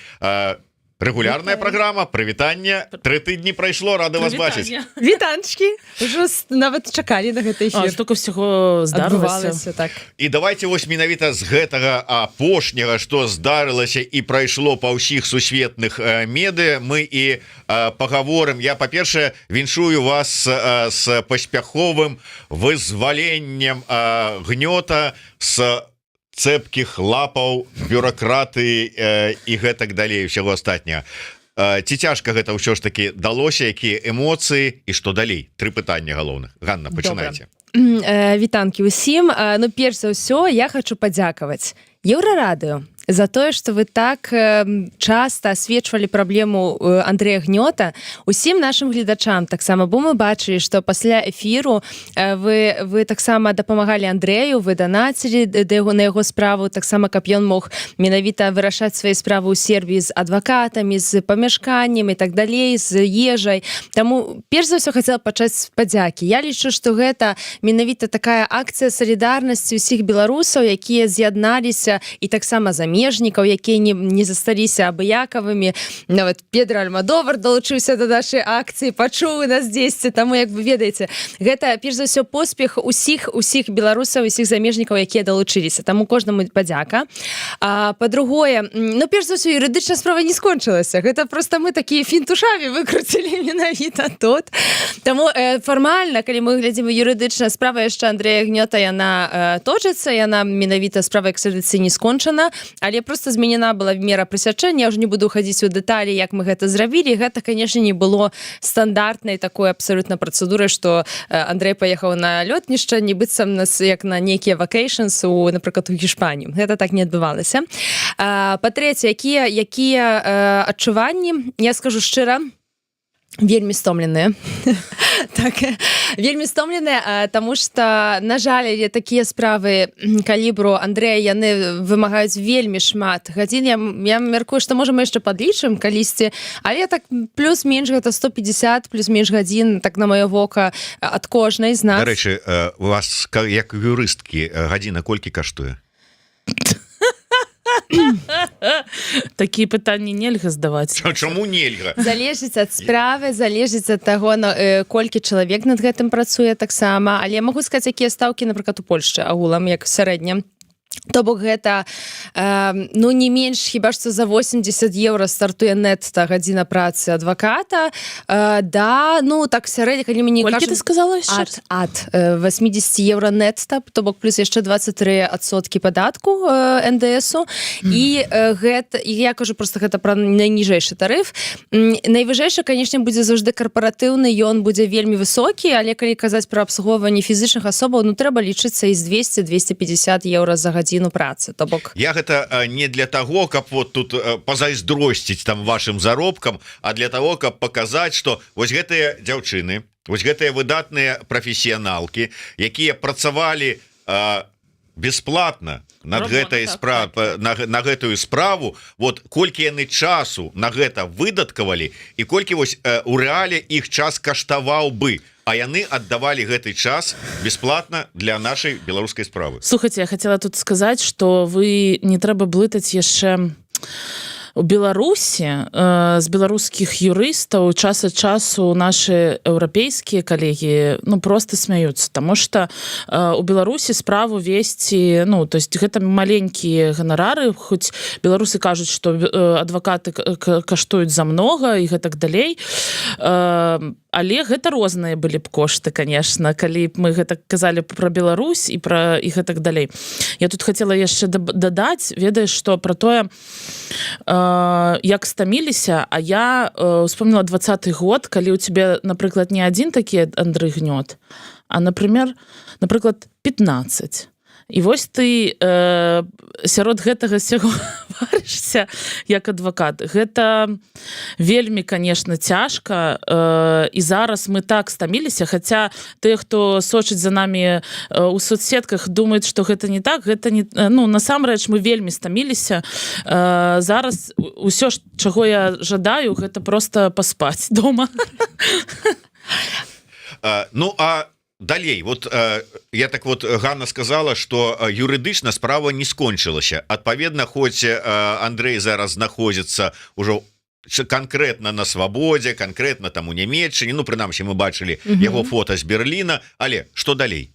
Регулярная программа. Прывітанне. 3 тыдні прайшло, рады вас бачыць. Вітанчики. Уже нават чакалі на гэты эфир. Столько всего здарылася. Так. І давайте вось менавіта з гэтага апошняга, што здарылася і прайшло па ўсіх сусветных меды, мы і пагаворым. Я, па-першае, віншую вас з паспяховым вызваленнем гнёта з цэпкіх лапаў бюракраты і гэтак далей усяго астатняга. Ці цяжка гэта ўсё ж таки далося, якія эмоцыі і што далей? 3 пытання галоўных. Ганна, пачынайце. Вітанкі ўсім. Ну, перш за ўсё, я хочу падзякаваць Еўрарадыё за тое, што вы так часта асвечвалі праблему Андрэя Гнёта усім нашим гледачам таксама, бо мы бачылі, што пасля эфіру вы таксама дапамагалі Андрэю, вы данацілі на яго справу, таксама каб ён мог менавіта вырашаць свае справы ў Сербіі з адвакатамі, з памяшканнем і так далей, з ежай. Таму перш за ўсё хацела пачаць з падзякі. Я лічу, што гэта менавіта такая акцыя салідарнасці ўсіх беларусаў, якія з'ядналіся, і таксама замежнікаў, якія не засталіся абыякавымі. Нават Педро Альмадовар далучыўся да нашай акцыі, пачуў нас дзесьці. Таму, як вы ведаеце, гэта перш за ўсё поспех усіх беларусаў, усіх замежнікаў, якія далучыліся. Таму кожнаму падзяка. Па-другое, ну перш за ўсё юрыдычная справа не скончылася. Гэта проста мы такія фінтушамі выкруцілі менавіта тут. Таму фармальна, калі мы глядзім юрыдычная справа яшчэ Андрэя Гнёта, яна точыцца, яна менавіта справа экстрадыцыі не скончана, але просто зменена была мера прысячэння. Я ўжо не буду хадзіць у дэталі, як мы гэта зрабілі. Гэта, канешне, не было стандартнай такой абсалютна працэдуры, што Андрэй паехаў на лётнішча, нібыццам нас як на нейкія вакейшнс напрыклад у Гішпанію. Гэта так не адбывалася. Па-трэцяе, якія адчуванні? Я скажу шчыра, вельмі стомленыя. Так, вельмі стомленыя, таму што, на жаль, такія справы калібру Андрэя, яны вымагаюць вельмі шмат гадзін. Я мяркую, што можа мы яшчэ падлічым калісьці, але так плюс-менш гэта 150 плюс-менш гадзін, так на маё вока, ад кожнай з нас. Дарэчы, у вас як юрысткі гадзіна колькі каштуе? Такія пытанні нельга здаваць. Чаму нельга? Залежыць ад справы, залежыць ад таго, колькі чалавек над гэтым працуе таксама. Але я магу сказаць, якія стаўкі, напрыклад, у Польшчы агулам, як сярэдня. То бок гэта ну не менш хіба што за 80 еўра стартуе нетта гадзіна працы адваката. Да, ну так сярэдня, калі мне кажуць, ты сказала яшчэ? Ад 80 еўра нетта, то бок плюс яшчэ 23% падатку НДСу. І гэта, і я кажу просто гэта пра найніжэйшы тарыф. Найвыжэйшы, канешне, будзе заўжды карпаратыўны, ён будзе вельмі высокі, але калі казаць пра абслугоўванне фізічных асобаў, ну трэба лічыцца і з 200-250 еўра за гадзіну працы. То бок я гэта не для того, каб вот тут пазайздросціць там вашим заробкам, а для того, каб паказаць, што вось гэтыя дзяўчыны, вось гэтыя выдатныя прафесіяналкі, якія працавалі бесплатна над гэтай справай, на гэтую справу, вот колькі яны часу на гэта выдаткавалі і колькі вось у рэале іх час каштаваў бы, а яны аддавалі гэты час бесплатна для нашай беларускай справы. Слухайте, я хотела тут сказаць, што вы не трэба блытаць яшчэ у Беларусі з беларускіх юрыстаў час ад часу нашы еўрапейскія калегі ну просто смяюцца, таму што у Беларусі справу весці, ну то есть гэта маленькія ганарары, хоць беларусы кажуць, што адвакаты каштуюць за многа і гэтак далей, але гэта розныя былі б кошты, конечно, калі б мы гэта казалі пра Беларусь і пра і гэтак далей. Я тут хацела яшчэ дадаць, ведаеш, што пра тое, як стаміліся, а я вспомнила 20-й год, калі у тебе, напрыклад, не адзін такі Андрэй Гнёт, а, напрыклад, 15. І вось ты сярод гэтага сяго варышся як адвакат. Гэта вельмі, конечно, цяжка, і зараз мы так стаміліся, хаця тыя, хто сочыць за намі у соцсетках, думаюць, што гэта не так, гэта не, ну, насамрэч мы вельмі стаміліся. Зараз усё, чаго я жадаю, гэта просто паспаць дома. Ну, а далей, вот я так вот, Ганна сказала, что юрыдычна справа не скончылася. Адпаведна, хоць Андрей зараз знаходзіцца ўжо конкретно на свабодзе, конкретно там у Нямецчыне, ну, прынамсі, мы бачылі яго фота з Берліна, але што далей?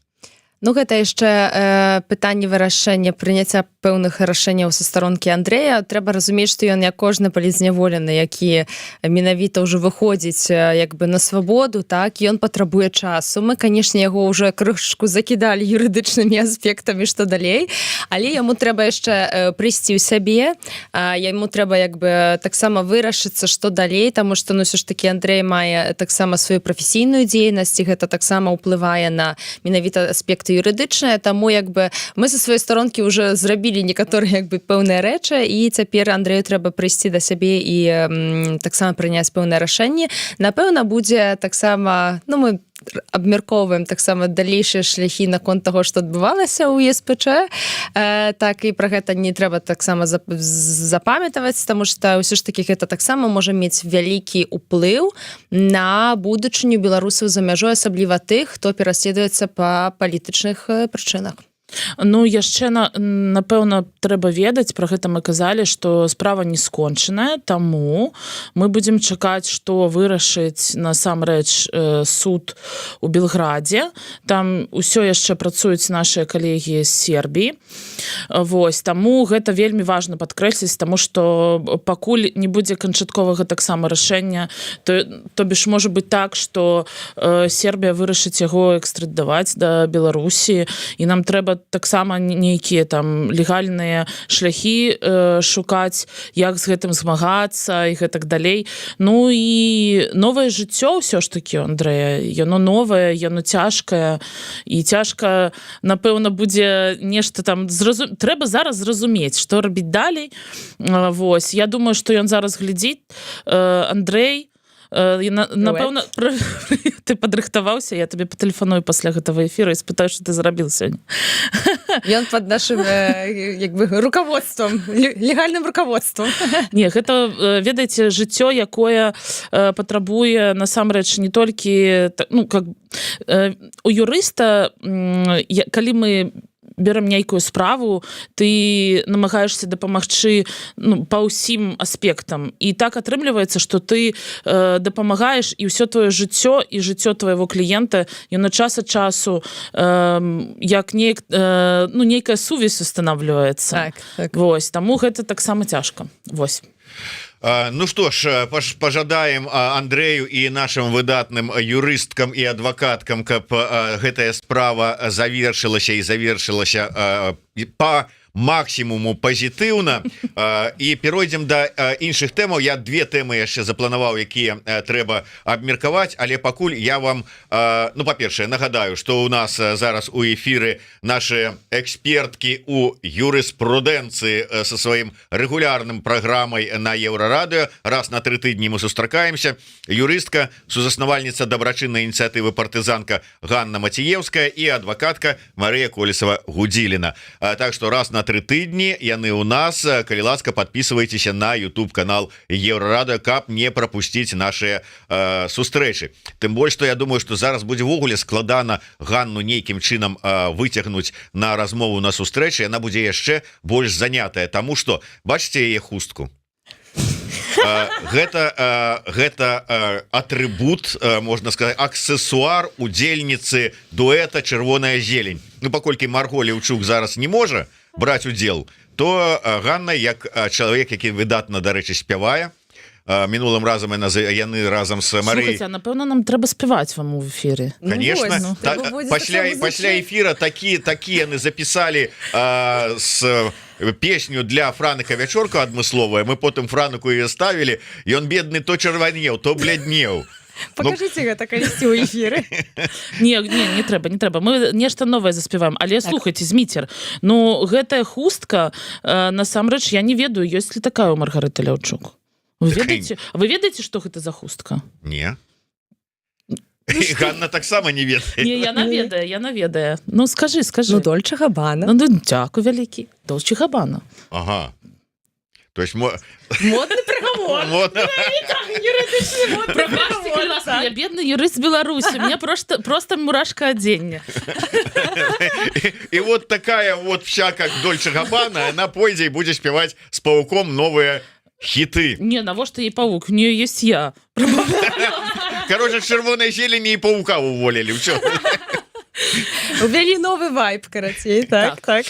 Ну, гэта яшчэ пытанне вырашэння прыняцця пэўных рашэнняў са старонкі Андрэя. Трэба разумець, што ён, як кожны палітзняволены, які менавіта ўжо выходзіць як бы на свабоду, так, ён патрабуе часу. Мы, канешне, яго ўжо крышку закідалі юрыдычнымі аспектамі, што далей, але яму трэба яшчэ прыйсці ў сябе, яму трэба як бы таксама вырашыцца, што далей, таму што, ну, ўсё ж такі Андрэй мае таксама сваю прафесійную дзейнасць, і гэта таксама ўплывае на менавіта аспекты юрыдычныя, таму як бы мы са сваёй старонкі ўжо зрабілі некаторыя як бы пэўныя рэчы, і цяпер Андрэю трэба прыйсці да сябе і таксама прыняць пэўнае рашэнне. Напэўна, будзе таксама, ну, мы абмяркоўваем таксама далейшыя шляхі наконт таго, што адбывалася ў ЕСПЧ, так і пра гэта не трэба таксама запамятаваць, таму што ўсё ж такі гэта таксама можа мець вялікі ўплыў на будучыню беларусаў за мяжой, асабліва тых, хто пераследуецца па палітычных прычынах. Ну, яшчэ, напэўна, трэба ведаць, пра гэта мы казалі, што справа не скончаная, таму мы будзем чакаць, што вырашыць насамрэч суд у Белградзе. Там усё яшчэ працуюць нашыя калегі з Сербіі. Вось, таму гэта вельмі важна падкрэсліць, таму што пакуль не будзе канчатковага таксама рашэння, то бишь можа быць так, што Сербія вырашыць яго экстрадаваць да Беларусі, і нам трэба таксама нейкія там легальныя шляхі шукаць, як з гэтым змагацца і гэтак далей. Ну і новае жыццё ўсё ж такі, Андрэя, яно новае, яно цяжкае, і цяжка, напэўна, будзе нешта там трэба зараз зразумець, што рабіць далей. Вось, я думаю, што ён зараз глядзіць. Андрэй, напэўна, ты падрыхтаваўся, я табе патэлефаную пасля гэтага эфіра і спытаю, што ты зрабіў сёння. Ён пад нашым як бы руководством, легальным руководством. Не, гэта, ведаеце, жыццё, якое патрабуе насамрэч не толькі, ну, как у юрыста, калі мы берем нейкую справу, ты намагаешься дапамагчы, ну, па ўсім аспектам. І так атрымліваецца, што ты дапамагаеш, і ўсё твоё жыццё і жыццё твайго кліента, яно час ад часу як нейкая сувязь устанавливаецца. Так. Вось, таму гэта таксама цяжка. Вось. Ну что ж, пожадаем Андрею и нашим выдатным юрысткам и адвокаткам, каб гэтая справа завершылася и завершылася по максимуму позитыўна. И перейдем до іншых тэмаў. Я две тэмы яшчэ запланаваў, якія трэба абмеркаваць, але пакуль я вам, ну, па-першае, нагадаю, што у нас зараз у эфіры наши эксперткі у юрыспрудэнцыі со сваім рэгулярным праграмай на Еўрарадыё. Раз на 3 тыдні мы сустракаемся. Юрыстка, сузаснавальніца дабрачыннай ініцыятывы партызанка Ганна Маціеўская і адвакатка Марыя Колесава-Гудзіліна. Так что раз на 3 тыдні яны у нас. Калі ласка, подписывайтеся на YouTube канал Еўрарадыё, каб не пропусціць наши сустрэчы. Тым больш, што я думаю, што зараз будзе ввогуле складана Ганну нейкім чынам выцягнуць на размову на сустрэчы. Яна будзе яшчэ больш занятая, таму што бачыце яе хустку. Гэта атрыбут, можна сказаць, аксесуар удзельніцы дуэта «Чырвоная зелень». Ну, паколькі Марго Леўчук зараз не можа браць удзел, то Ганна, як чалавек, які выдатна, дарэчы, спявае, мінулым разам яны разам з Марыяй. Слухайце, напэўна, нам трэба спяваць вам у эфіры. Конечно. Пасля эфіра такі яны запісалі з песню для Франыка Вячорка адмысловая. Мы потым Франыку яе ставілі, і ён бедны то чырванеў, то бляднеў. Пакажыце гэта калісьці ў эфіры. Не трэба. Мы нешта новае заспяваем. Але слухайце, Зміцер, ну гэтая хустка, насамрэч, я не ведаю, ёсць ли такая ў Маргарыты Ляўчук. Вы ведаеце, што гэта за хустка? Не. І Ганна таксама не ведае. Не, яна ведае. Ну, скажы. Ну, Дольче Габбана. Ну, дзякуй вялікі. Дольче Габбана. Ага. То есть модны прыгавор. Я бедны юрыст Беларусі. Мне просто мурашка адзення. И вот такая вот вся, как Дольче Габбана, она пойдзе и будзе спевать с пауком новые хиты. Не, навошта ей паук? У нее есть я. Короче, чырвонай зелені и паука уволили. Увялі новы вайб, карацей. Так.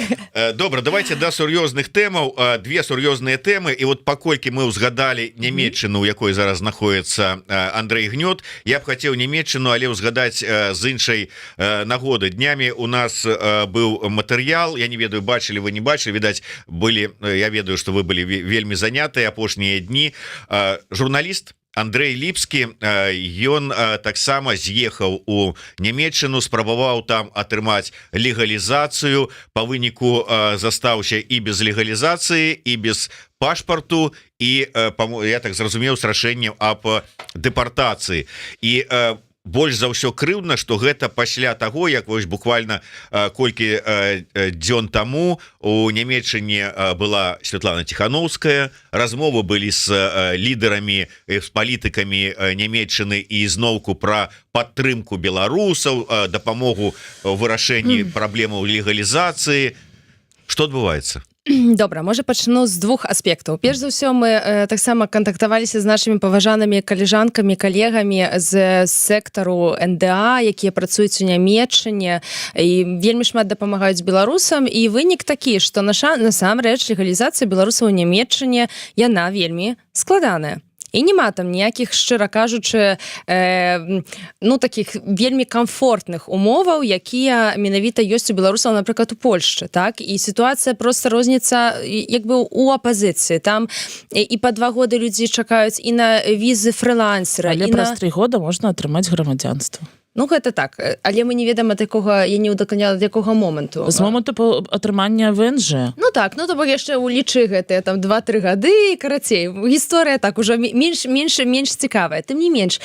Добра, давайте да сур'ёзных тэмаў. Две сур'ёзныя тэмы. І вот паколькі мы ўзгадалі Нямецчыну, у якой зараз знаходіцца Андрэй Гнёт, я б хацеў Нямецчыну, але ўзгадаць з іншай нагоды. Днямі у нас быў матэрыял, я не ведаю, бачылі вы, не бачылі, відаць, былі, я ведаю, што вы былі вельмі занятыя апошнія дні. Журналіст Андрэй Ліпскі, ён таксама з'ехаў у Нямецчыну, спрабаваў там атрымаць легалізацыю, па выніку застаўся і без легалізацыі, і без пашпарту, і, я так зразумеў, з рашэннем аб дэпартацыі. І больш за ўсё крыўдна, што гэта пасля таго, як вось буквально колькі дзён таму у Нямецчыне была Святлана Тихановская, размовы былі з лідарамі, з палітыкамі Нямецчыны і зноўку пра падтрымку беларусаў, дапамогу вырашэнні праблемаў легалізацыі. Што адбываецца? Добра, можа пачну з двух аспектаў. Перш за ўсё, мы таксама кантактаваліся з нашымі паважанымі калежанкамі, калегамі з сектару НДА, якія працуюць у Нямецчыне і вельмі шмат дапамагаюць беларусам. І вынік такі, што насамрэч легалізацыя беларусаў у Нямецчыне, яна вельмі складаная. І няма там ніякіх, шчыра кажучы, такіх вельмі камфортных умоваў, якія менавіта ёсць у беларусаў, напрыклад, у Польшчы, так? І сітуацыя проста розніца як бы у апазіцыі. Там і па 2 годы людзі чакаюць і на візы фрылансера. Але праз 3 года можна атрымаць грамадзянства. Ну, гэта так. Але мы не ведаем, ад якога, я не ўдакладняла, ад якога моманту. З моманту атрымання ВНЖ. Ну так, то бок яшчэ улічы гэтыя там 2-3 гады, карацей, гісторыя так ужо менш цікавая. Тым не менш.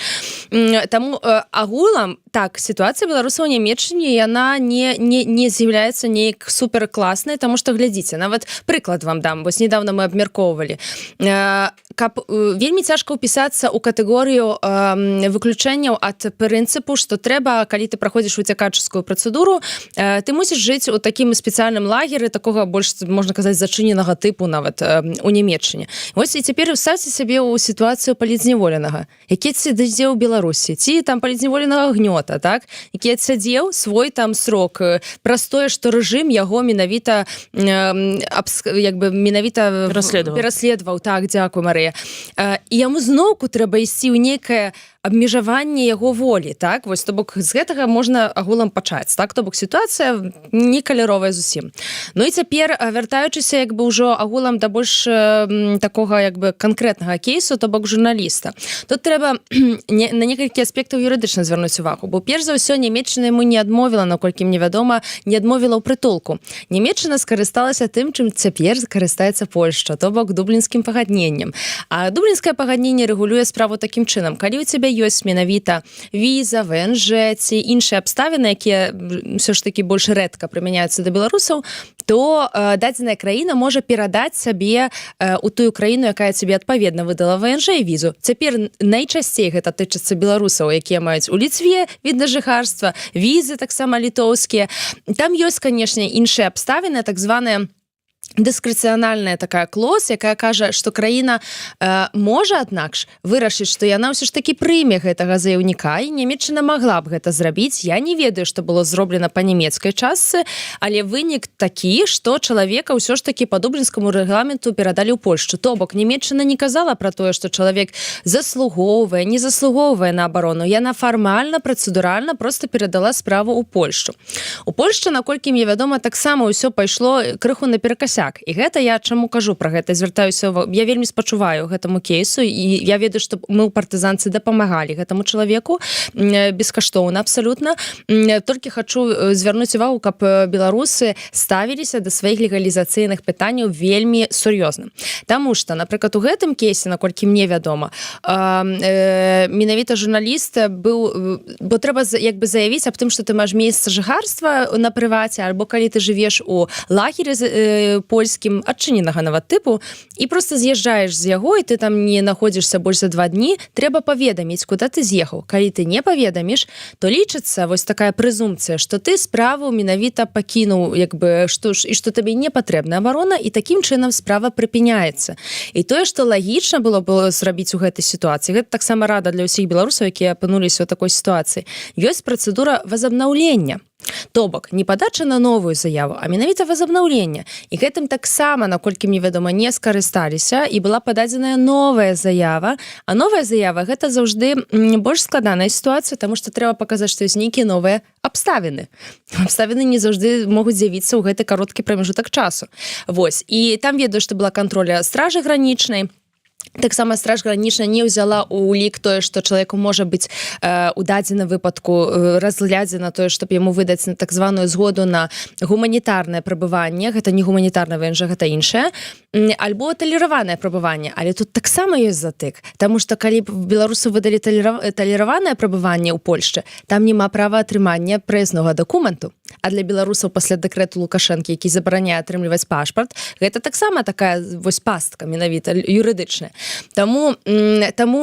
Таму агулам, так, сітуацыя беларусаў у Нямецчыне, яна не з'яўляецца неяк суперкласнай, таму што, глядзіце, нават прыклад вам дам, вось недавно мы абмяркоўвалі. Вельмі цяжка ўпісацца ў катэгорыю выключэнняў ад прынцыпу, што трэба, калі ты праходзіш уцякачскую працэдуру, ты мусіш жыць у такім спецыяльным лагеры, такога больш, можна казаць, зачыненага тыпу нават у Нямецчыне. Вось і цяпер уставьте сабе ў сітуацыю палітзняволенага, які сядзеў у Беларусі, ці там палітзняволенага Гнёта, так? Які сядзеў свой там срок, праз тое, што рэжым яго менавіта пераследаваў. Так, дзякуй, Марыя. І яму зноўку трэба ісці ў нейкае абмежаванне яго волі, так? Вось, то бок, з гэтага можна агулам пачаць, так? То бок, сітуацыя не каляровая зусім. Ну і цяпер, вяртаючыся, як бы, ўжо агулам да больш такога, як бы, канкрэтнага кейсу, то бок, журналіста. Тут трэба на некалькі аспектаў юрыдычна звярнуць увагу, бо перш за ўсё Нямецчына яму не адмовіла, наколькі мне вядома, не адмовіла ў прытулку. Нямецчына скарысталася тым, чым цяпер скарыстаецца Польшча, то бок, дублінскім пагадненнем. А дублінскае пагадненне рэгулюе справу такім чынам. Калі ў цябе ёсць менавіта віза, ВНЖ ці іншыя абставіны, якія ўсё ж такі больш рэдка прымяняюцца да беларусаў, то дадзеная краіна можа перадаць сабе у тую краіну, якая цябе адпаведна выдала ВНЖ і візу. Цяпер найчасцей гэта тычыцца беларусаў, якія маюць у Літве від на жыхарства, візы таксама літоўскія. Там ёсць, канешне, іншыя абставіны, так званыя дыскрэцыянальная такая клос, якая кажа, што краіна можа, аднак, вырашыць, што яна ўсё ж такі прыме гэтага заяўніка, і Нямецчына магла б гэта зрабіць. Я не ведаю, што было зроблена па нямецкай частцы, але вынік такі, што чалавека ўсё ж такі па дублінскаму рэгламенту перадалі ў Польшчу. То бок, Нямецчына не казала пра тое, што чалавек заслугоўвае, не заслугоўвае на абарону. Яна фармальна, працэдуральна проста перадала справу ў Польшчу. У Польшчы, наколькі мне вядома, таксама ўсё пайшло крыху наперакосяк. так. І гэта я чаму кажу пра гэта, звяртаюся, я вельмі спачуваю гэтаму кейсу, і я ведаю, што мы ў партызанцы дапамагалі гэтаму чалавеку бескаштоўна абсалютна. Толькі хачу звярнуць увагу, каб беларусы ставіліся да сваіх легалізацыйных пытанняў вельмі сур'ёзна. Таму што, напрыклад, у гэтым кейсе, наколькі мне вядома, менавіта журналіст быў, бо трэба як бы заявіць аб тым, што ты маеш месца жыхарства на прываце, альбо калі ты жывеш у лагеры польскім адчыненага нават тыпу, і просто з'язджаеш з яго, і ты там не знаходзішся больш за 2 дні, трэба паведаміць, куды ты з'ехаў. Калі ты не паведаміш, то лічыцца вось такая прэзумпцыя, што ты справу менавіта пакінуў, як бы, і што табе не патрэбна абарона, і такім чынам справа прыпыняецца. І тое, што лагічна было зрабіць у гэтай сітуацыі, гэта таксама рада для ўсіх беларусаў, якія апынуліся ў такой сітуацыі. Ёсць працэдура возобнаўлення. То бок, не падача на новую заяву, а менавіта возобнаўлення. І гэтым таксама, наколькі мне вядома, не скарысталіся, і была пададзеная новая заява. А новая заява – гэта заўжды больш складаная сітуацыя, таму што трэба паказаць, што ёсць нейкія новыя абставіны. Абставіны не заўжды могуць з'явіцца ў гэты кароткі прамежутак часу. Вось. І там ведаю, што была контроля стражы гранічнай. Таксама страж гранічна не ўзяла ў лік тое, што чалавеку можа быць у дадзеным выпадку разглядзена тое, щоб яму выдаць на так званую згоду на гуманітарнае прабыванне, гэта не гуманітарнае ВНЖ, гэта іншае, альбо талераванае прабыванне. Але тут таксама ёсць затык, таму што калі беларусы выдалі талераванае прабыванне ў Польшчы, там няма права атрымання праязнога дакументу. А для беларусаў пасля дэкрэту Лукашэнкі, які забараняе атрымліваць пашпарт, гэта таксама такая вось пастка менавіта юрыдычная. Таму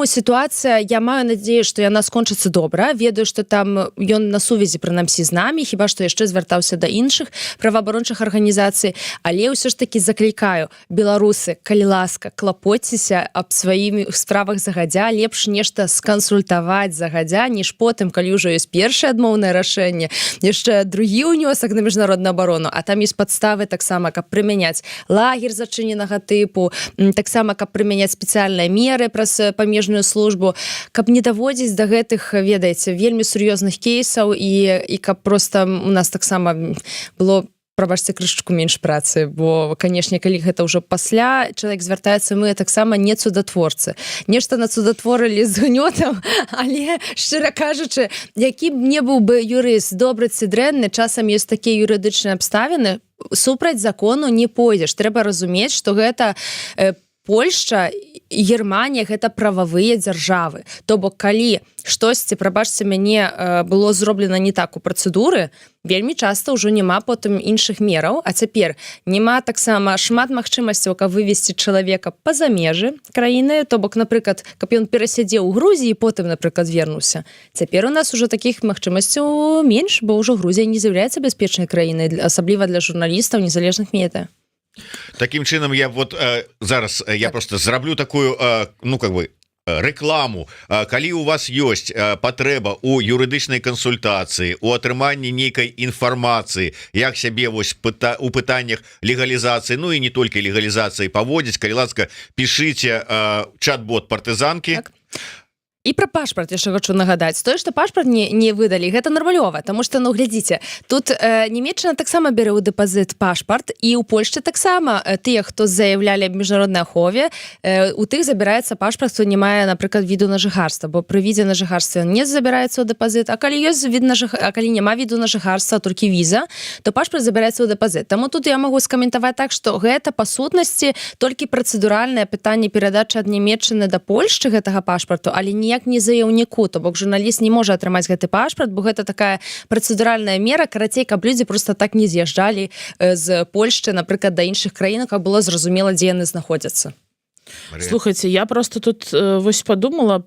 сітуацыя, я маю надзею, што яна скончыцца добра. Ведаю, што там ён на сувязі прынамсі з намі, хіба што яшчэ звяртаўся да іншых праваабарончых арганізацый, але ўсё ж такі заклікаю, беларусы, калі ласка, клапоцьцеся аб сваімі справах загадзя, лепш нешта скансультаваць загадзя, ніж потым, калі ўжо ёсць першае адмоўнае рашэнне, яшчэ другі ўнёсак на міжнародную абарону, а там ёсць падставы таксама, каб прымяняць лагер зачыненага тыпу, таксама каб прымяняць спецыяльныя меры праз памежную службу, каб не даводзіць да гэтых, ведаеце, вельмі сур'ёзных кейсаў і каб проста у нас таксама было, прабачце, крышачку менш працы, бо, канешне, калі гэта ўжо пасля чалавек звяртаецца, мы таксама не цудатворцы. Нешта нацудатворылі з гнётам, але, шчыра кажучы, які б не быў бы юрыст, добры ці дрэнны, часам ёсць такія юрыдычныя абставіны, супраць закону не пойдзеш. Трэба разумець, што гэта Польшча і Германія – гэта прававыя дзяржавы. То бок, калі штосьці, прабачце мяне, было зроблена не так у працэдуры, вельмі часта ўжо няма потым іншых мераў, а цяпер няма таксама шмат магчымасцяў, каб вывесці чалавека па-за межы краіны, то бок, напрыклад, каб ён перасядзеў у Грузіі і потым, напрыклад, вернуўся. Цяпер у нас ужо такіх магчымасцяў менш, бо ўжо Грузія не з'яўляецца бяспечнай краінай, асабліва для журналістаў незалежных медыа. Таким чынам я вот зараз я просто зраблю такую ну как бы рекламу. Калі у вас ёсць патрэба у юрыдычнай кансультацыі, у атрыманні нейкай інфармацыі, як сябе вось у пытаннях легалізацыі, ну і не толькі легалізацыі паводзіць, калі ласка, пішыце чат-бот партызанкі. Так. І пра пашпарт яшчэ хочу нагадаць. Тое, што пашпарт не выдалі, гэта нармалёва, таму што, ну, глядзіце, тут Нямецчына таксама бярэ ў дэпазіт пашпарт, і ў Польшчы таксама тыя, хто заявлялі аб міжнароднай ахове, у тых забіраецца пашпарт, хто не мае, напрыклад, віду на жыхарства, бо пры відзе на жыхарстве не забіраецца ў дэпазіт, а калі ёсць від на а калі няма віду на жыхарства, толькі віза, то пашпарт забіраецца ў дэпазіт. Таму тут я магу скаментаваць так, што гэта па сутнасці толькі працэдуральнае пытанне перадачы ад Нямецчыны да Польшчы гэтага пашпарту, але ніяк не заяўніку, то бок журналіст не можа атрымаць гэты пашпарт, бо гэта такая працэдуральная мера, карацей, каб людзі просто так не з'язджалі з Польшчы, напрыклад, да іншых краін, каб было зразумела, дзе яны знаходзяцца. Слухайце, я просто тут вось подумала,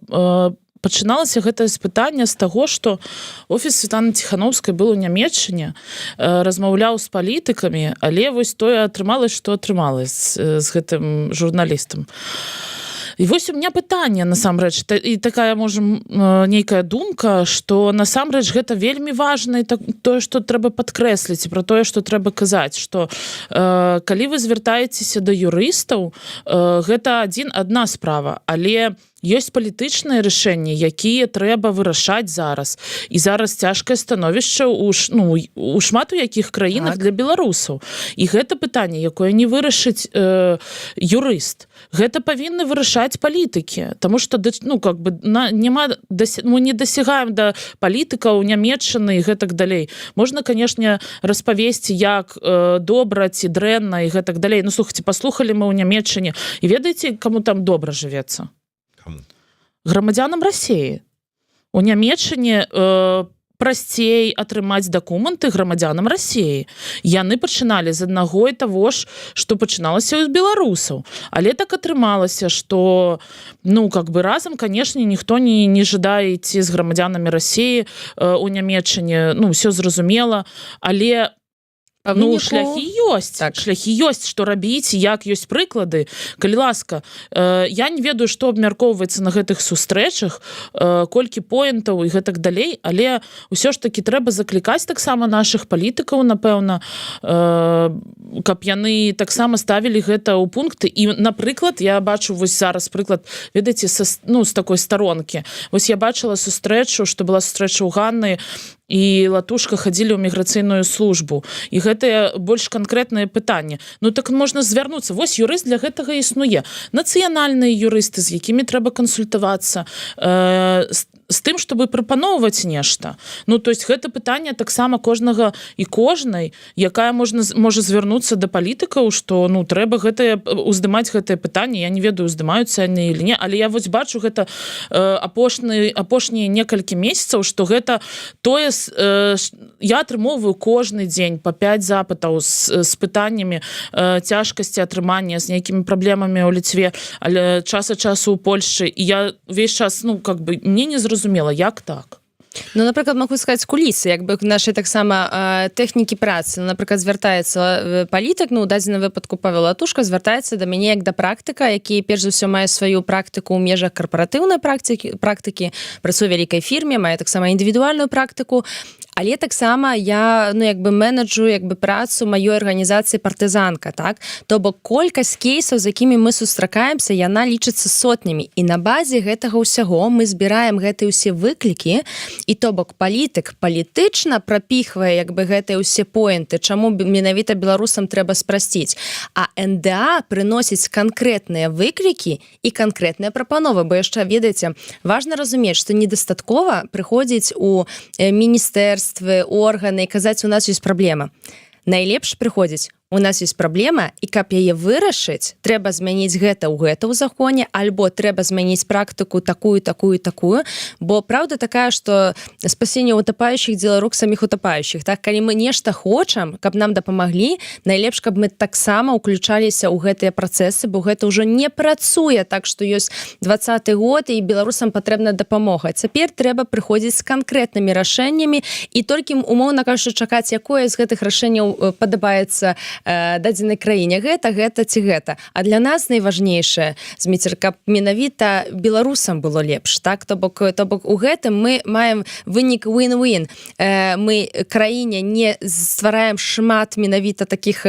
пачыналася гэтае пытанне з таго, што офіс Святланы Ціхановскай быў у Нямецчыне, размаўляў з палітыкамі, але вось тое атрымалася, што атрымалася з гэтым журналістам. І вось у меня пытанне, насамрэч, і такая, можа, нейкая думка, што насамрэч гэта вельмі важна, і тое, што трэба падкрэсліць, і пра тое, што трэба казаць, што калі вы звяртаецеся да юрыстаў, гэта адна справа, але ёсць палітычныя рашэнні, якія трэба вырашаць зараз. І зараз цяжкае становішча у шмат у якіх краінах для беларусаў. І гэта пытанне, якое не вырашыць юрыст. Гэта павінны вырашаць палітыкі, таму што мы не дасягаем да палітыкаў нямецчыны і гэтак далей. Можна, канешне, распавесці, як добра ці дрэнна і гэтак далей. Ну, слухайце, паслухалі мы ў Нямецчыне. І ведаеце, каму там добра жывецца? Каму? Грамадзянам Расіі. У Нямецчыне прасцей атрымаць дакументы грамадзянам Расіі. Яны пачыналі з аднаго і таго ж, што пачыналася ў беларусаў. Але так атрымалася, што разам, канешне, ніхто не жадае ісці з грамадзянамі Расіі у Нямецчыне. Ўсё зразумела, але шляхі ёсць. Шляхі ёсць, што рабіць, як ёсць прыклады. Калі ласка, я не ведаю, што абмяркоўваецца на гэтых сустрэчах, колькі поінтаў і гэтак далей, але ўсё ж такі трэба заклікаць таксама нашых палітыкаў, напэўна, каб яны таксама ставілі гэта ў пункты. І, напрыклад, я бачу вось зараз прыклад, ведаеце, з такой старонкі. Вось я бачыла сустрэчу, што была сустрэча ў Ганны, і Латушка хадзілі ў міграцыйную службу. І гэтае больш канкрэтнае пытанне. Так можна звярнуцца. Вось юрыст для гэтага існуе. Нацыянальныя юрысты, з якімі трэба кансультавацца, з тым, чтобы прапаноўваць нешта. То есть гэта пытанне таксама кожнага і кожнай, якая можа звярнуцца да палітыкаў, што трэба уздымаць гэтае пытанне. Я не ведаю, уздымаюцца яны или не, але я вось бачу гэта апошнія некалькі месяцаў, што гэта тое, я атрымоўваю кожны дзень па 5 запытаў з пытаннямі цяжкасці атрымання, з нейкімі праблемамі ў Ліцве, але час ад часу ў Польшчы. І я увесь час, мне не зразумела, як так? Напрыклад, могу сказаць кулісы, нашай таксама тэхнікі працы. Напрыклад, звяртаецца палітык, у дадзеным выпадку Павел Латушка звяртаецца да мяне як да практыка, які перш за ўсё мае сваю практыку ў межах карпаратыўнай практыкі, працуе ў вялікай фірме, мае таксама індывідуальную практыку. Але таксама я менеджу працу маёй арганізацыі партызанка, так? То бок колькасць кейсаў, з якімі мы сустракаемся, яна лічыцца сотнямі. І на базе гэтага ўсяго мы збіраем гэтыя ўсе выклікі, і то бок палітык палітычна прапіхвае гэтыя ўсе поінты, чаму менавіта беларусам трэба спрасціць. А НДА прыносіць канкрэтныя выклікі і канкрэтныя прапановы, бо яшчэ, ведаеце, важна разумець, што недастаткова прыходзіць у міністэрствы, органы і казаць, у нас ёсць праблема. Найлепш прыходзіць, у нас ёсць праблема, і каб яе вырашыць, трэба змяніць гэта ў законе, альбо трэба змяніць практыку такую, бо праўда такая, што спасенне утапающих дзела рук саміх утапающих. Так, калі мы нешта хочам, каб нам дапамаглі, найлепш, каб мы таксама ўключаліся ў гэтыя працэсы, бо гэта ўжо не працуе так, што ёсць 20-й год, і беларусам патрэбна дапамога. Цяпер трэба прыходзіць з канкрэтнымі рашэннямі, і толькі, умоўна кажучы, чакаць, якое з гэтых рашэнняў падабаецца дадзенай краіне, гэта ці гэта. А для нас найважнейшае, Зміцер, каб менавіта беларусам было лепш, так? То бок у гэтым мы маем вынік win-win. Мы краіне не ствараем шмат менавіта такіх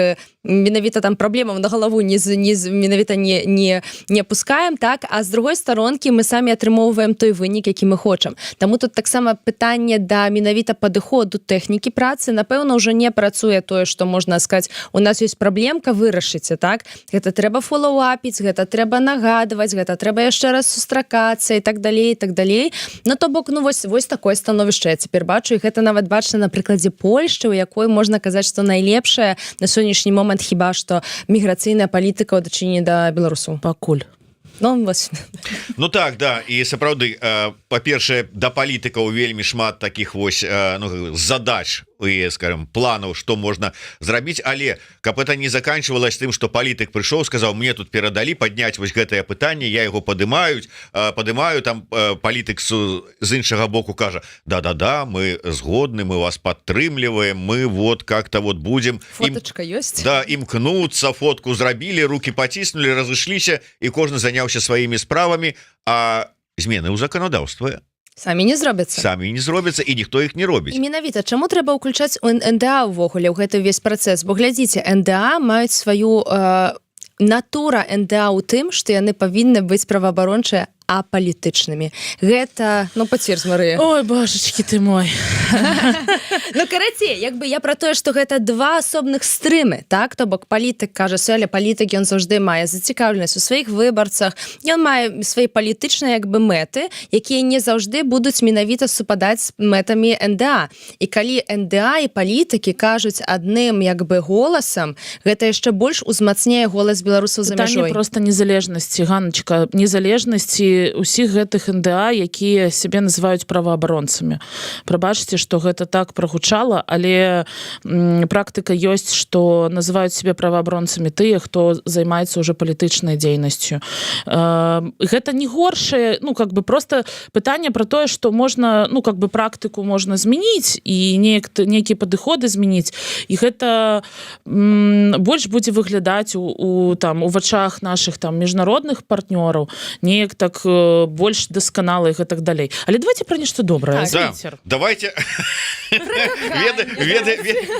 там праблемаў на галаву менавіта не пускаем, так? А з другой старонкі мы самі атрымоўваем той вынік, які мы хочам. Таму тут таксама пытанне да менавіта падыходу тэхнікі працы, напэўна, ўжо не працуе тое, што можна сказаць, у нас ёсць праблемка, вырашыце, так? Гэта трэба фоллоуапіць, гэта трэба нагадваць, гэта трэба яшчэ раз сустракацца і так далей, і так далей. То бок, вось такое становішча я цяпер бачу, і гэта нават бачна на прыкладзе Польшчы, у якой можна казаць, што найлепшая на сённяшні момант хіба што міграцыйная палітыка ў дачыненні да беларусаў. Пакуль. Так, да, і сапраўды, па-першае, да палітыкаў вельмі шмат такіх вось задач і, скажем, планаў, што можна зрабіць, але каб это не заканчивалось тым, што палітык прыйшоў, сказаў, мне тут перадалі падняць вось гэтае пытанне, я яго падымаю, там палітык з іншага боку кажа, да, мы згодны, мы вас падтрымліваем, мы вот как-то вот будем фоточка ёсць. Да, імкнуцца, фотку зрабілі, руки паціснулі, разышліся, і кожны заняўся сваімі справамі, а змены ў заканадаўстве самі не зробяцца, і ніхто іх не робіць. І менавіта, чаму трэба ўключаць НДА ўвогуле ў гэты ўвесь працэс? Бо глядзіце, НДА маюць сваю натура НДА ў тым, што яны павінны быць праваабарончыя апалітычнымі. Гэта, ну, пацвердзь, Марыя. Ой, божачкі ты мой. Ну, карацей, як бы я пра тое, што гэта два асобных стрымы, так? То бок палітык кажа, сёлля палітык, ён заўжды мае зацікаўленасць у сваіх выбарцах, ён мае свае палітычныя, як бы, мэты, якія не заўжды будуць менавіта супадаць з мэтамі НДА. І калі НДА і палітыкі кажуць адным, як бы, голасам, гэта яшчэ больш узмацняе голас беларусаў за мяжой. Пытанне проста незалежнасці, Ганначка, незалежнасці ўсіх гэтых НДА, якія сябе называюць праваабаронцамі. Прабачце, што гэта так прагучала, але практыка ёсць, што называюць сябе праваабаронцамі тыя, хто займаецца ўжо палітычнай дзейнасцю. Гэта не горшае, ну, как бы, просто пытанне пра тое, што можна, ну, как бы, практыку можна змяніць і нейкія падыходы змяніць, і гэта больш будзе выглядаць у вачах нашых там міжнародных партнёраў, неяк так больш дасканала і так далей. Але давайте пра нешта добрае. Да, давайте.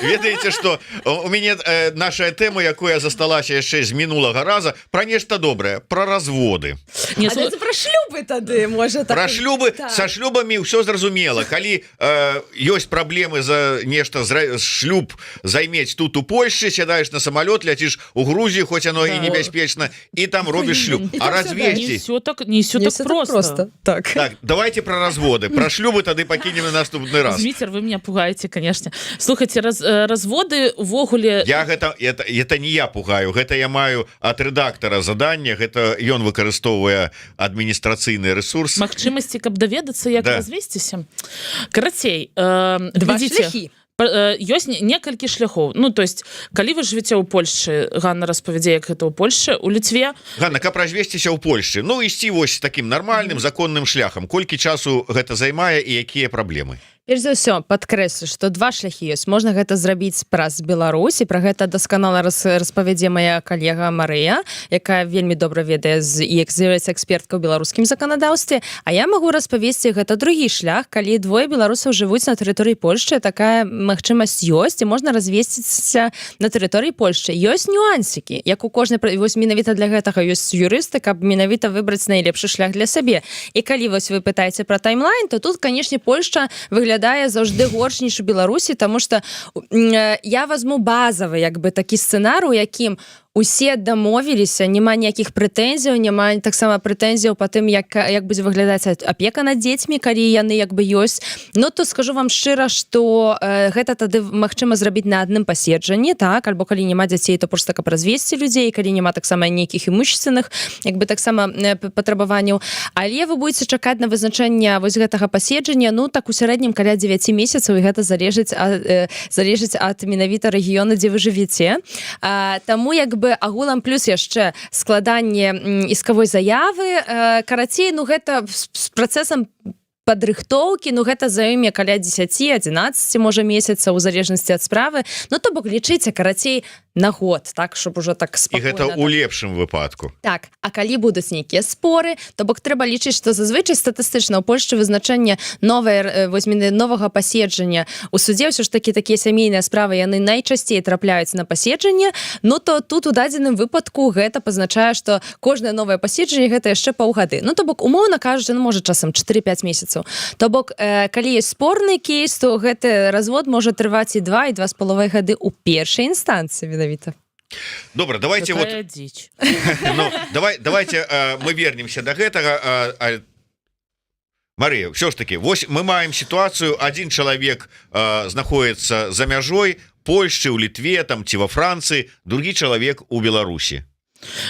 Ведаеце, што у мяне наша тэма, якую я засталася яшчэ з мінулага раза, пра нешта добрае, пра разводы. А це пра шлюбы тады, можа, так? Пра шлюбы, са шлюбамі ўсё зразумела. Калі ёсць праблемы за нешта, шлюб займець тут у Польшчы, сядаеш на самалёт, ляціш у Грузію, хоць оно і небяспечна, і там робіш шлюб. А развесці? Не ўсё так просто. Так, давайте пра разводы. Пра шлюбы тады пакінем на наступны раз. Зміцер, вы меня пугаете, конечно. Слухайте, разводы увогуле... Это не я пугаю, гэта я маю ад рэдактара задання, гэта ён выкарыстоўвае адміністрацыйныя рэсурсы. Магчымасці, каб даведацца, як развесціся. Карацей, два шляхі. Ёсць некалькі шляхоў. Ну, то есть, калі вы жывеце ў Польшчы, Ганна распавядзе, як гэта ў Польшчы, у Літве... Ганна, каб развесціся ў Польшчы, ну, ісці вось такім нармальным, законным шляхам. Колькі часу гэта займае і якія праблемы? Перш за ўсё, падкрэслю, што два шляхі ёсць. Можна гэта зрабіць праз Беларусь, і пра гэта дасканала распавядзе мая калега Марыя, якая вельмі добра ведае і з'яўляецца эксперткай у беларускім заканадаўстве. А я магу распавесці гэта другі шлях, калі двое беларусаў жывуць на тэрыторыі Польшчы, такая магчымасць ёсць, і можна развесціся на тэрыторыі Польшчы. Ёсць нюансікі, як у кожнай, вось менавіта для гэтага ёсць юрысты, каб менавіта выбраць найлепшы шлях для сябе. І калі вось вы пытаеце пра таймлайн, то тут, канешне, Польшча выглядае заўжды горш, ніж у Беларусі, таму што я возьму базавы, як бы, такі сцэнар, у якім усе дамовіліся, няма ніякіх прэтэнзіяў, няма таксама прэтэнзіяў па тым, як будзе выглядаць апека над дзецьмі, калі яны, як бы, ёсць. Ну, то скажу вам шчыра, што гэта тады магчыма зрабіць на адным паседжанні, так, альбо калі няма дзяцей, то проста каб развесці людзей, калі няма таксама нейкіх імущественных, як бы, таксама патрабаванняў. Але вы будзеце чакаць на вызначэнне вось гэтага паседжання, ну, так, у сярэднім каля 9 месяцаў, і гэта залежыць ад менавіта рэгіёна, дзе вы жывеце. Таму, як бы, агулам плюс яшчэ складанне іскавой заявы, карацей, ну, гэта з працэсам падрыхтоўкі, ну, гэта зойме каля 10-11, можа, месяцаў, у залежнасці ад справы. Ну, то бок, лічыце, карацей, на год, так, щоб уже так спокойно. І гэта ў лепшым выпадку. Так, а калі будуць нейкія споры, то бок трэба лічыць, што зазвычай статыстычна ў Польшчы вызначэнне новага паседжання у судзе, ўсё ж такі такія сямейныя справы, яны найчасцей трапляюць на паседжанне, ну то тут у дадзеным выпадку гэта пазначае, што кожнае новае паседжанне гэта яшчэ паўгады. Ну, то бок, умоўна кажучы, ну, можа, часам 4-5 месяцаў. То бок, калі ёсць спорны кейс, то гэты развод можа трываць і 2, і 2,5 гады ў першай інстанцыі, Добра, давайте вот... Ну, давайте мы вернемся до гэтага. Марыя, все ж таки, вось мы маем ситуацию, один человек знаходится за мяжой Польшчы, у Літве, там, ці во Францыі, другі чалавек у Беларусі.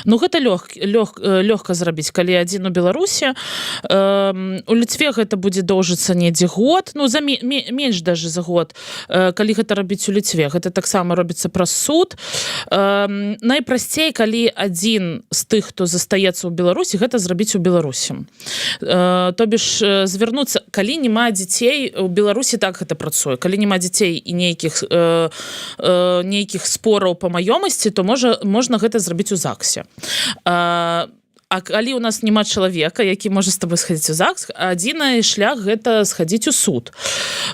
Ну, гэта лёгка зрабіць, калі адзін у Беларусі. У Літве гэта будзе доўжыцца недзе год, ну, менш даже за год, калі гэта рабіць у Літве. Гэта таксама робіцца праз суд. Найпрасцей, калі адзін з тых, хто застаецца ў Беларусі, гэта зрабіць у Беларусі. То біш, звярнуцца, калі няма дзяцей, у Беларусі так гэта працуе. Калі няма дзяцей і нейкіх спораў па маёмасці, то можна гэта зрабіць у ЗАГСе. А А калі у нас няма чалавека, які можа з тобой схадзіць у ЗАГС, адзіны шлях гэта схадзіць у суд.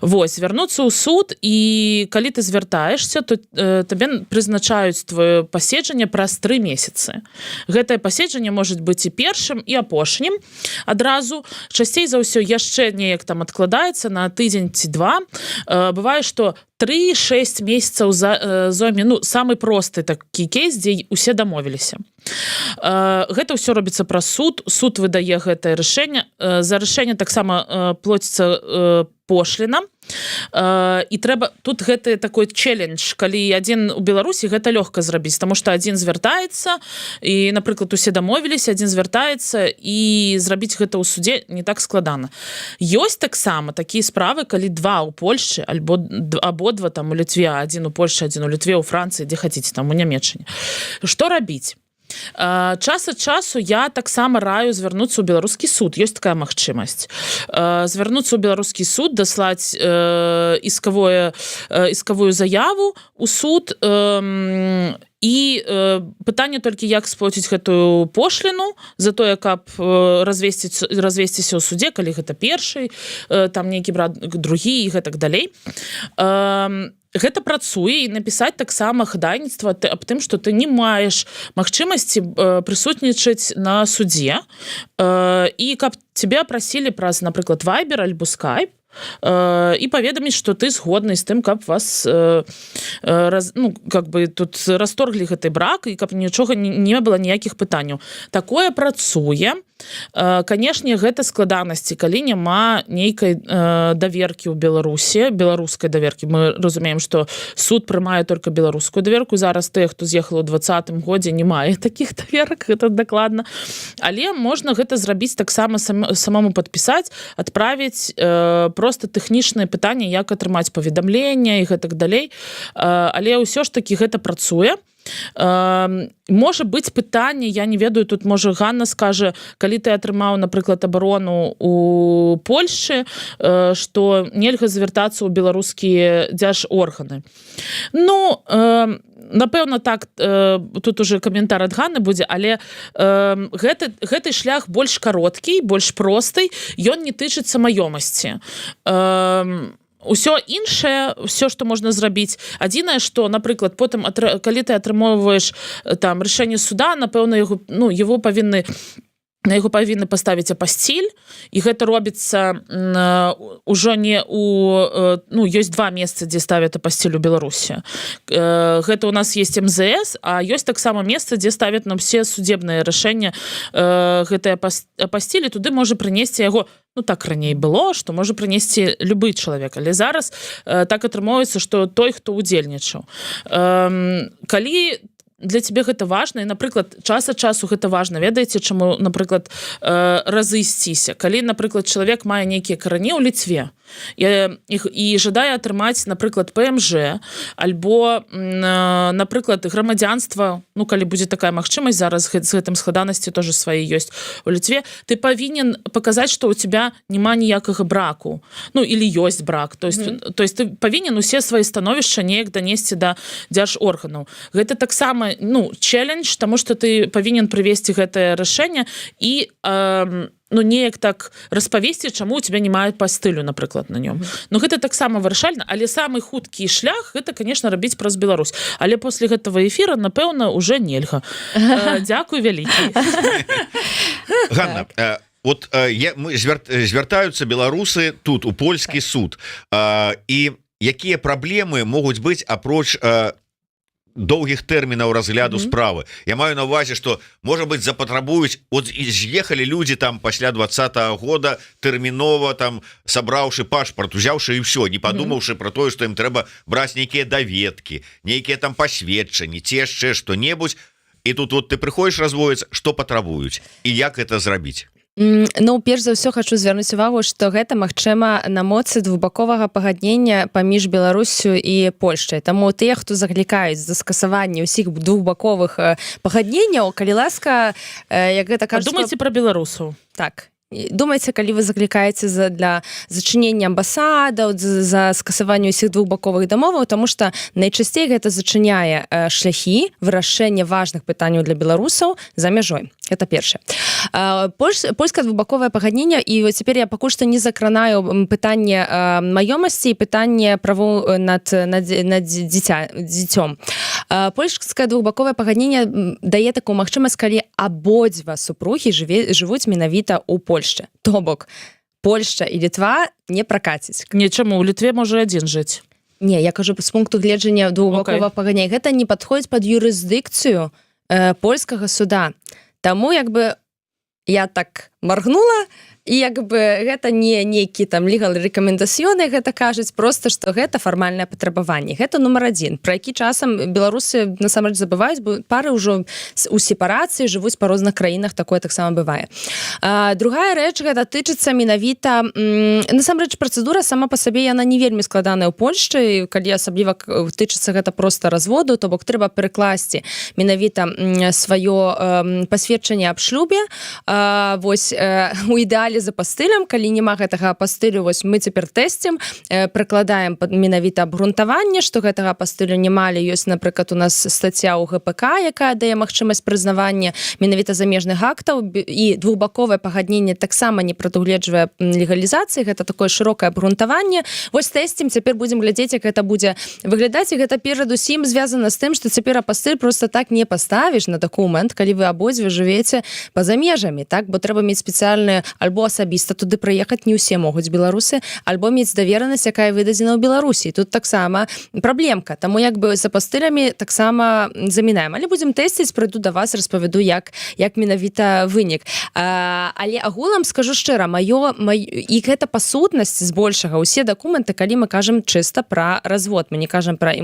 Вось, вярнуцца ў суд, і калі ты звяртаешся, то табе прызначаюць твоё паседжанне праз 3 месяцы. Гэтае паседжанне можа быць і першым, і апошнім адразу. Часцей за ўсё яшчэ неяк там адкладаецца на тыдзень ці 2. Бывае, што 3-6 месяцаў зойме, ну, самы просты такі кейс, дзе усе дамовіліся. Гэта ўсё робіцца праз суд. Суд выдае гэтае рашэнне. За рашэнне таксама плоціцца пошліна. І трэба тут гэты такой челлендж, калі адзін у Беларусі, гэта лёгка зрабіць, таму што адзін звяртаецца і, напрыклад, усе дамовіліся, адзін звяртаецца, і зрабіць гэта ў суде не так складана. Ёсць таксама такія справы, калі 2 ў Польшчы альбо абодва там у Літве, адзін у Польшчы, адзін у Літве, у Францыі, дзе хацеце, там у Нямецчыне. Што рабіць? Час ад часу я таксама раю звярнуцца ў беларускі суд. Ёсць такая магчымасць. Звярнуцца ў беларускі суд, даслаць іскавую заяву ў суд, і пытанне толькі, як сплоціць гэтую пошліну за тое, каб развесціся ў суде, калі гэта першы, там нейкі брат другі і гэтак далей. Гэта працуе, і напісаць таксама хадайніцтва аб тым, што ты не маеш магчымасці прысутнічаць на судзе, і каб цябе прасілі праз, напрыклад, Viber альбо Skype, і паведаміць, што ты згодны з тым, каб вас тут расторглі гэты брак, і каб нічога не было ніякіх пытанняў. Такое працуе. Канешне, гэта складанасці, калі няма нейкай даверкі ў Беларусі, беларускай даверкі. Мы разумеем, што суд прымае толькі беларускую даверку. Зараз тыя, хто з'ехал у 2020 годзе, не мае такіх даверак, гэта дакладна. Але можна гэта зрабіць таксама самому падпісаць, адправіць проста тэхнічныя пытанні, як атрымаць паведамлення і гэтак далей. Але ўсё ж такі гэта працуе. Можа быць пытанне, я не ведаю, тут можа Ганна скажа, калі ты атрымаў, напрыклад, абарону у Польшчы, што нельга звяртацца ў беларускія дзяржорганы. Ну, напэўна, так, тут уже каментар ад Ганны будзе, але гэты шлях больш кароткі, больш просты, ён не тычыцца маёмасці. Усё іншае, ўсё, што можна зрабіць. Адзінае, што, напрыклад, потым, калі ты атрымоўваеш там рашэнне суда, напэўна, яго павінны паставіць апасціль, і гэта робіцца ўжо не ёсць 2 месцы, дзе ставят апасціль у Беларусі. Гэта у нас есть МЗС, а ёсць таксама месца, дзе ставят нам все судебныя рашэння гэтай апасцілі, туды можа прынесці яго. Ну, так раней было, што можа прынесці любы чалавек. Але зараз так атрымоўваецца, што той, хто удзельнічаў. Калі для цябе гэта важна, і, напрыклад, час ад часу гэта важна, ведаеце, чаму, напрыклад, разысціся. Калі, напрыклад, чалавек мае нейкія карані ў Літве, і жадае атрымаць, напрыклад, ПМЖ, альбо, напрыклад, грамадзянства, ну, калі будзе такая магчымасць, зараз з гэтым складанасці тоже свае ёсць у Літве, ты павінен паказаць, што ў цябе няма ніякага браку, ну, или ёсць брак, то есть ты павінен усе свае становішча неяк данесці да дзяржорганаў. Гэта таксама, ну, челлендж, таму што ты павінен прывесці гэтае рашэнне і неяк так распавесці, чаму у тебя не мае пастылю, напрыклад, на нём. Ну, гэта таксама вырашальна, але самы хуткі шлях гэта, конечно, рабіць праз Беларусь. Але после гэтага эфіра, напэўна, уже нельга. Дзякуй вялікі. Ганна, вот звяртаюцца беларусы тут у польскі суд, і якія праблемы могуць быць апроч доўгіх тэрмінаў разгляду справы. Я маю на увазе, што, можа быць, запатрабуюць, от з'ехалі людзі там пасля 20-го года тэрмінова, там, сабраўшы пашпарт, узяўшы і ўсё, не падумаўшы про тое, што ім трэба браць нейкія даведкі, нейкія там пасведчанні, ці яшчэ што-небудзь, і тут вот ты прыходзіш разводзіць, што патрабуюць, і як гэта зрабіць? Ну, перш за ўсё хочу звярнуць увагу, што гэта магчыма на моцы двухбаковага пагаднення паміж Беларусю і Польшчай. Таму тыя, хто заклікаюць за скасаванне ўсіх двухбаковых пагадненняў, калі ласка, як гэта кажуць... Думайце пра беларусаў. Так. Думаеце, калі вы заклікаеце для зачынення амбасадаў, за скасаванне ўсіх двухбаковых дамоваў, таму што найчасцей гэта зачыняе шляхі вырашэння важных пытанняў для беларусаў за мяжой. Это першае. Польскае двухбаковае пагадненне, і цяпер я пакуль што не закранаю пытанне маёмасці і пытанне правоў над дзіцём. Польскае двухбаковае пагадненне дае такую магчымасць, калі абодва супругі жывуць менавіта ў Польшчы. То бок, Польшча і Літва не пракаціць. Нічаму, у Літве можа адзін жыць. Не, я кажу з пункту гледжання двухбаковага пагаднення. Гэта не падходзіць пад юрысдыкцыю польскага суда. Таму я так маргнула, і гэта не нейкі там legal рэкамендацыёны, гэта кажуць, просто што гэта фармальнае патрабаванне. Гэта нумар 1, пра які часам беларусы насамрэч забываюць, бо пары ўжо у сепарацыі жывуць па розных краінах, такое таксама бывае. Другая рэч, гэта тычыцца менавіта, насамрэч працэдура сама па сабе, яна не вельмі складаная ў Польшчы, калі асабліва тычыцца гэта проста разводу, то бок трэба перакласці менавіта сваё пасведчанне аб шлюбе, вось у ідэале за пастылем, калі няма гэтага пастылю, вось мы цяпер тэсцем, прыкладаем менавіта абгрунтаванне, што гэтага пастылю не малі. Ёсць, напрыклад, у нас стацця ў ГПК, якая дае магчымасць прызнавання менавіта замежных актаў, і двухбаковае пагадненне таксама не прадугледжвае легалізацыі, гэта такое шырокае абгрунтаванне. Вось тэсцем цяпер будзем глядзець, як гэта будзе выглядаць, і гэта перадусім звязана з тым, што цяпер апастыль проста так не паставіш на дакумент, калі вы абодва жывеце па-за межамі, так? Бо трэба мець спецыяльную альбо асабіста туды прыехаць, не ўсе могуць беларусы, альбо мець даверанасць, якая выдадзена ў Беларусі. Тут таксама праблемка. Таму за пастыламі таксама замінаем. Але будзем тэсціць, прыйду да вас, распавяду, як менавіта вынік. Але агулам скажу шчыра, і гэта па сутнасці збольшага ўсе дакументы, калі мы кажам чыста пра развод, мы не кажам пра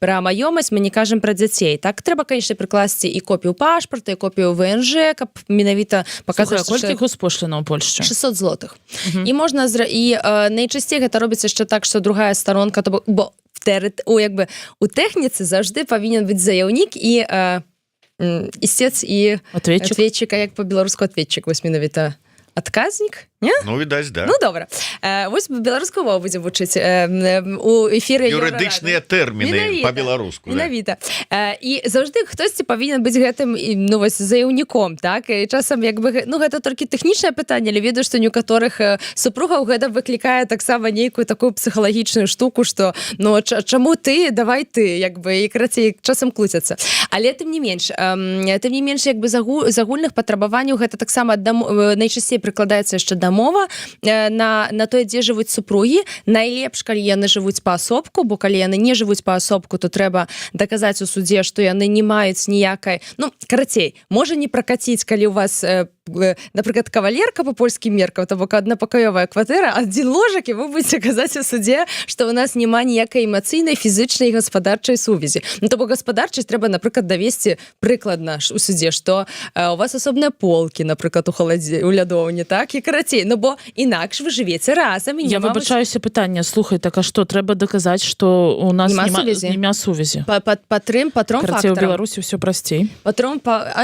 маёмасць, мы не кажам пра дзяцей. Так, трэба, канечне, прыкласці і копію пашпарта, і копію ВНЖ, каб менавіта паказаць, колькі госпошліна ў Польшчы? 600 злотых. І можна найчасцей гэта робіцца яшчэ так, што другая старонка, бо у тэхніцы заўжды павінен быць заяўнік і істец і адветчык, як па-беларуску адветчык, вось менавіта адказнік. Не? Ну, відаць, да. Ну, добра. Вось беларускую мову будзем вучыць у эфіры юрыдычныя тэрміны па-беларуску. Менавіта. І заўжды хтосьці павінен быць гэтым заяўніком, так? І часам, гэта толькі тэхнічнае пытанне, але ведаю, што некаторых супругаў гэта выклікае таксама нейкую такую псіхалагічную штуку, што чаму ты, давай ты, і крацей часам клуцяцца. Але тым не менш, з агульных патрабаванняў гэта таксама найчасцей прыкладаецца яшчэ дамова на тое, дзе жывуць супругі. Найлепш, калі яны жывуць паасобку, бо калі яны не жывуць паасобку, то трэба даказаць у судзе, што яны не маюць ніякай... карацей, можа не пракаціць, калі у вас, напрыклад, кавалерка па польскім меркам, то бок аднапакаёвая кватэра, адзін ложак, і вы будзеце казаць у судзе, што ў нас няма ніякай эмацыйнай, фізычнай і гаспадарчай сувязі. То бок гаспадарчасць трэба, напрыклад, давесці прыкладна у судзе, што у вас асобныя полкі, напрыклад, у лядоўні, так? І карацей, бо інакш вы жывеце разам. Я выбачаюся пытанне, слухай, так а што, трэба даказаць, што у нас няма сувязі? Па тром фактарам. Карацей, у Беларусі ўсё прасцей.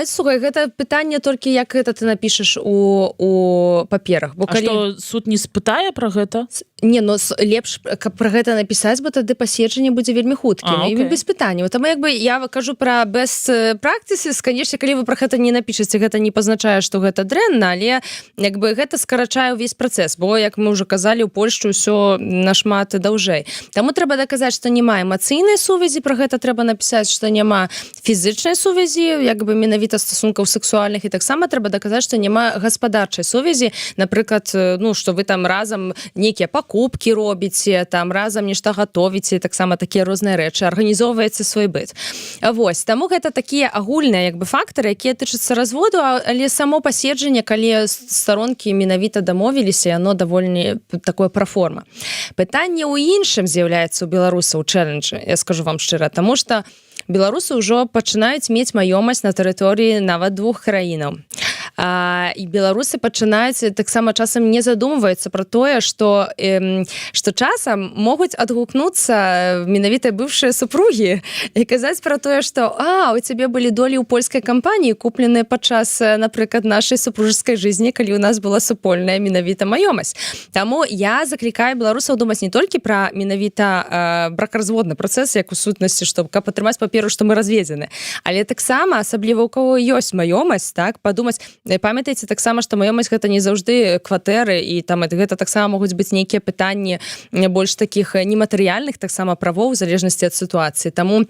Слухай, гэта пытанне толькі, як гэта ты напішаш у паперах. А што, суд не спытае пра гэта? Не, лепш, каб пра гэта напісаць, бо тады паседжанне будзе вельмі хуткім і без пытанняў. Таму я кажу пра best practices, канешне, калі вы пра гэта не напішаце, гэта не пазначае, што гэта дрэнна, але гэта скарачае ўвесь працэс, бо, як мы ўжо казалі, у Польшчы ўсё нашмат даўжэй. Таму трэба даказаць, што няма эмацыйнай сувязі, пра гэта трэба напісаць, што няма фізычнай сувязі, менавіта стасункаў сексуальных, і таксама трэба даказаць, што няма гаспадарчай сувязі, напрыклад, што вы там разам нейкія пакупкі робіце, там разам нешта гатовіце, таксама такія розныя рэчы, арганізоўваеце свой быт. Вось, таму гэта такія агульныя фактары, якія тычацца разводу, але само паседжанне, калі старонкі менавіта дамовіліся, яно даволі такое праформа. Пытанне ў іншым з'яўляецца ў беларусаў чэлленджы, я скажу вам шчыра, таму што беларусы ўжо пачынаюць мець маёмасць на тэрыторыі нават 2 краінаў. і беларусы пачынаюць таксама часам не задумваюцца про тое, што часам могуць адгукнуцца менавіта бывшыя супругі і казаць про тое, што у цябе былі долі ў польскай кампаніі, купленыя падчас, напрыклад, нашай супружескай жизни, калі у нас была супольная менавіта маёмасць. Таму я заклікаю беларусаў думаць не толькі пра менавіта бракаразводны працэс, як у сутнасці, што каб атрымаць паперу, што мы разведзены, але таксама асабліва у кого ёсць маёмасць, так, падумаць, памятайце таксама, што маёмасць гэта не заўжды кватэры, і там гэта таксама могуць быць нейкія пытанні больш такіх нематэрыяльных таксама правоў у залежнасці ад сітуацыі. Таму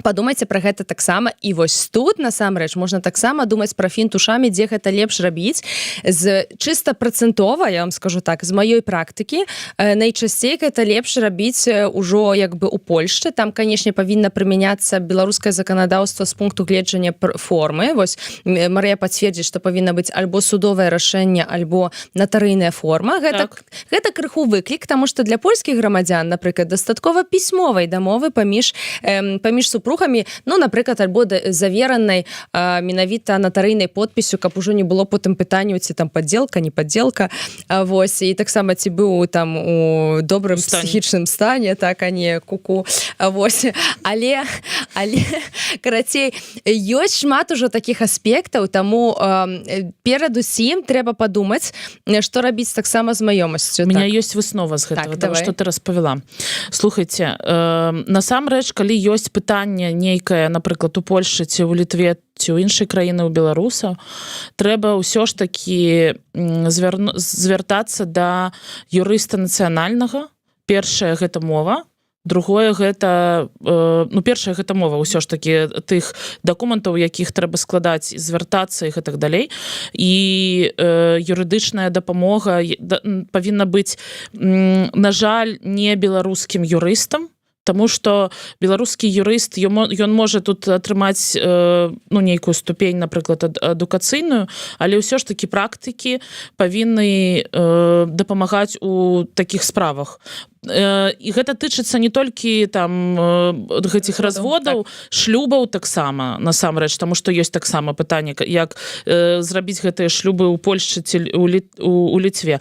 падумайце пра гэта таксама, і вось тут насамрэч можна таксама думаць пра фінт ушамі, дзе гэта лепш рабіць. З чыста працэнтова, я вам скажу так, з маёй практыкі найчасцей гэта лепш рабіць ужо як бы ў Польшчы. Там, канешне, павінна прымяняцца беларускае заканадаўства з пункту гледжання формы. Вось Марыя пацвердзіць, што павінна быць альбо судовае рашэнне, альбо натарыйная форма. Гэта крыху выклік, таму што для польскіх грамадзян, напрыклад, дастаткова пісьмовай дамовы паміж супругамі, ну, напрыклад, альбо заверанай менавіта натарыйнай подпісю, каб ужо не было потым пытанняў, ці там падзелка, не падзелка. Вось, і таксама ці быў там у добрым псіхічным стане, так, а не куку. Вось. Але карацей, ёсць шмат ужо такіх аспектаў, таму перадусім трэба падумаць, што рабіць таксама з маёмасцю. У меня ёсць выснова з гэтага, того, што ты распавяла. Слухайце, насамрэч, калі ёсць пытанне нейкае, напрыклад, у Польшчы ці ў Літве, ці ў іншай краіны, у беларусаў, трэба ўсё ж такі звяртацца да юрыста нацыянальнага. Першае гэта мова, другое гэта, ну, першае гэта мова ўсё ж такі тых дакументаў, якіх трэба складаць, звяртацца і гэтак далей. І юрыдычная дапамога павінна быць, на жаль, не беларускім юрыстам, тому што беларускі юрыст, ён можа тут атрымаць нейкую ступень, напрыклад, адукацыйную, але ўсё ж такі практыкі павінны дапамагаць у такіх справах. І гэта тычыцца не толькі там гэтых разводаў, шлюбаў таксама, насамрэч, таму што ёсць таксама пытанне, як зрабіць гэтыя шлюбы ў Польшчы ці у Літве.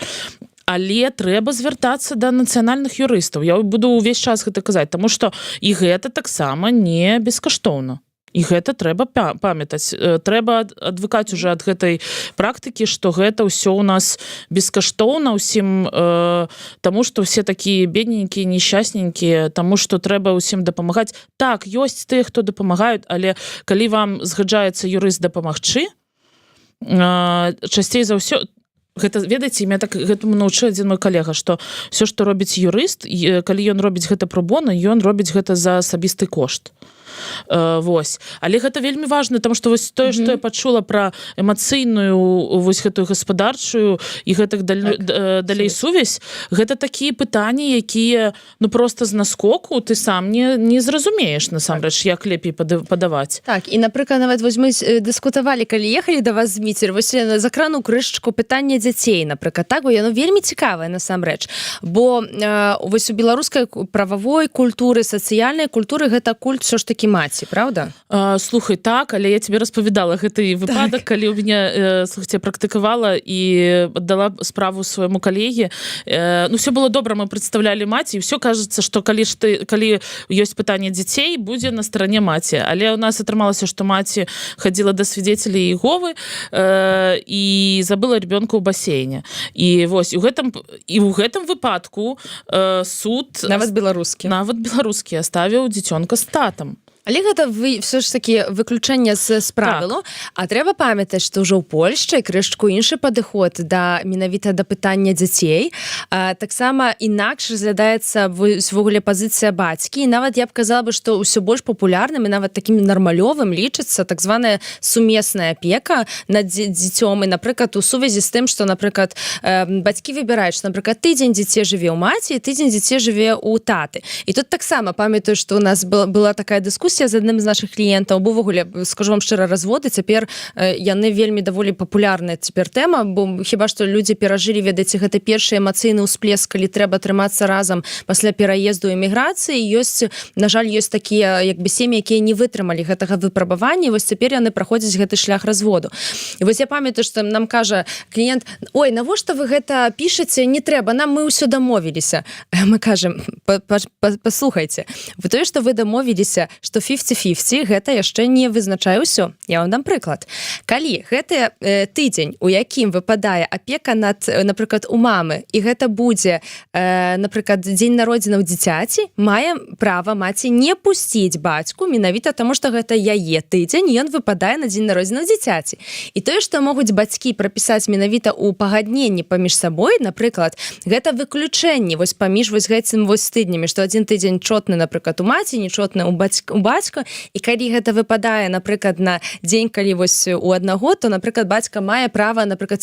Але трэба звяртацца да нацыянальных юрыстаў. Я буду ўвесь час гэта казаць, таму што і гэта таксама не бескаштоўна. І гэта трэба памятаць. Трэба адвыкаць уже ад гэтай практыкі, што гэта ўсё ў нас бескаштоўна ўсім, таму што ўсе такія бедненькія, несчасненькія, таму што трэба ўсім дапамагаць. Так, ёсць тыя, хто дапамагаюць, але калі вам згаджаецца юрыст дапамагчы, часцей за ўсё, гэта, ведаеце, меня так гэтаму навучыў адзін мой калега, што ўсё, што робіць юрыст, калі ён робіць гэта пробона, ён робіць гэта за асабісты кошт. Вось. Але гэта вельмі важна, таму што вось тое, што я пачула пра эмацыйную вось гэтую гаспадарчую і гэтак далей сувязь, гэта такія пытанні, якія, ну, проста з наскоку ты сам не зразумееш, насамрэч, як лепей падаваць. Так, і, напрыклад, нават вось мы дыскутавалі, калі ехалі да вас, Зміцер, вось закрану крышачку пытання дзяцей, напрыклад, так, бо яно вельмі цікавае, насамрэч, бо вось у беларускай прававой культуры, сацыяльнай культуры гэта культ ўсё ж такі маці, правда? Слухай, так, але я тебе распавядала гэты выпадак, так. Калі ў мяне, слухайце, практыкавала і аддала справу свайму калегі. Ну, все было добра, мы прадстаўлялі маці, і все кажется, што калі ёсць пытанне дзяцей, будзе на старане маці. Але ў нас атрымалася, што маці хадзіла да свідзецелей Іеговы і забыла ребёнка ў басейне. І вось, у гэтым выпадку суд... Нават беларускі аставіў дзіцёнка з татам. Але гэта все ж таки выключэнне з правілу, а трэба памятаць, што ўжо ў Польшчы крышачку іншы падыход менавіта да пытання дзяцей. Таксама інакш разглядаецца ввогуле пазіцыя бацькі, і нават я б казала бы, што ўсё больш папулярным і нават такім нармалёвым лічыцца так званая сумесная апека над дзіцём, і, напрыклад, у сувязі з тым, што, напрыклад, бацькі выбіраюць, што, напрыклад, тыдзень дзіцей жыве ў маці, і тыдзень дзіцей жыве ў таты. І тут таксама памятаю, што у нас была такая дыскусія, дыскусія з адным з нашых кліентаў, бо ўвогуле, скажу вам шчыра, разводы цяпер яны вельмі даволі папулярная цяпер тэма, бо хіба што людзі перажылі, ведаеце, гэта першы эмацыйны ўсплеск, калі трэба трымацца разам пасля пераезду эміграцыі. Ёсць, на жаль, ёсць такія як бы сем'і, якія не вытрымалі гэтага выпрабавання, вось цяпер яны праходзяць гэты шлях разводу. І вось я памятаю, што нам кажа кліент: ой, навошта вы гэта пішаце, не трэба, нам мы ўсё дамовіліся. Мы кажам: паслухайце, вы тое, што вы дамовіліся, што 50-50, гэта яшчэ не вызначае ўсё. Я вам дам прыклад. Калі гэты тыдзень, у якім выпадае апека над, напрыклад, у мамы, і гэта будзе, напрыклад, дзень народзінаў дзіцяці, мае права маці не пусціць бацьку менавіта таму, што гэта яе тыдзень, ён выпадае на дзень народзінаў дзіцяці. І тое, што могуць бацькі прапісаць менавіта ў пагадненні паміж сабой, напрыклад, гэта выключэнні вось паміж вось гэтым вось тыднямі, што адзін тыдзень чотны, напрыклад, у маці, не чотны у бацька, і калі гэта выпадае, напрыклад, на дзень, калі вось у аднаго, то, напрыклад, бацька мае права, напрыклад,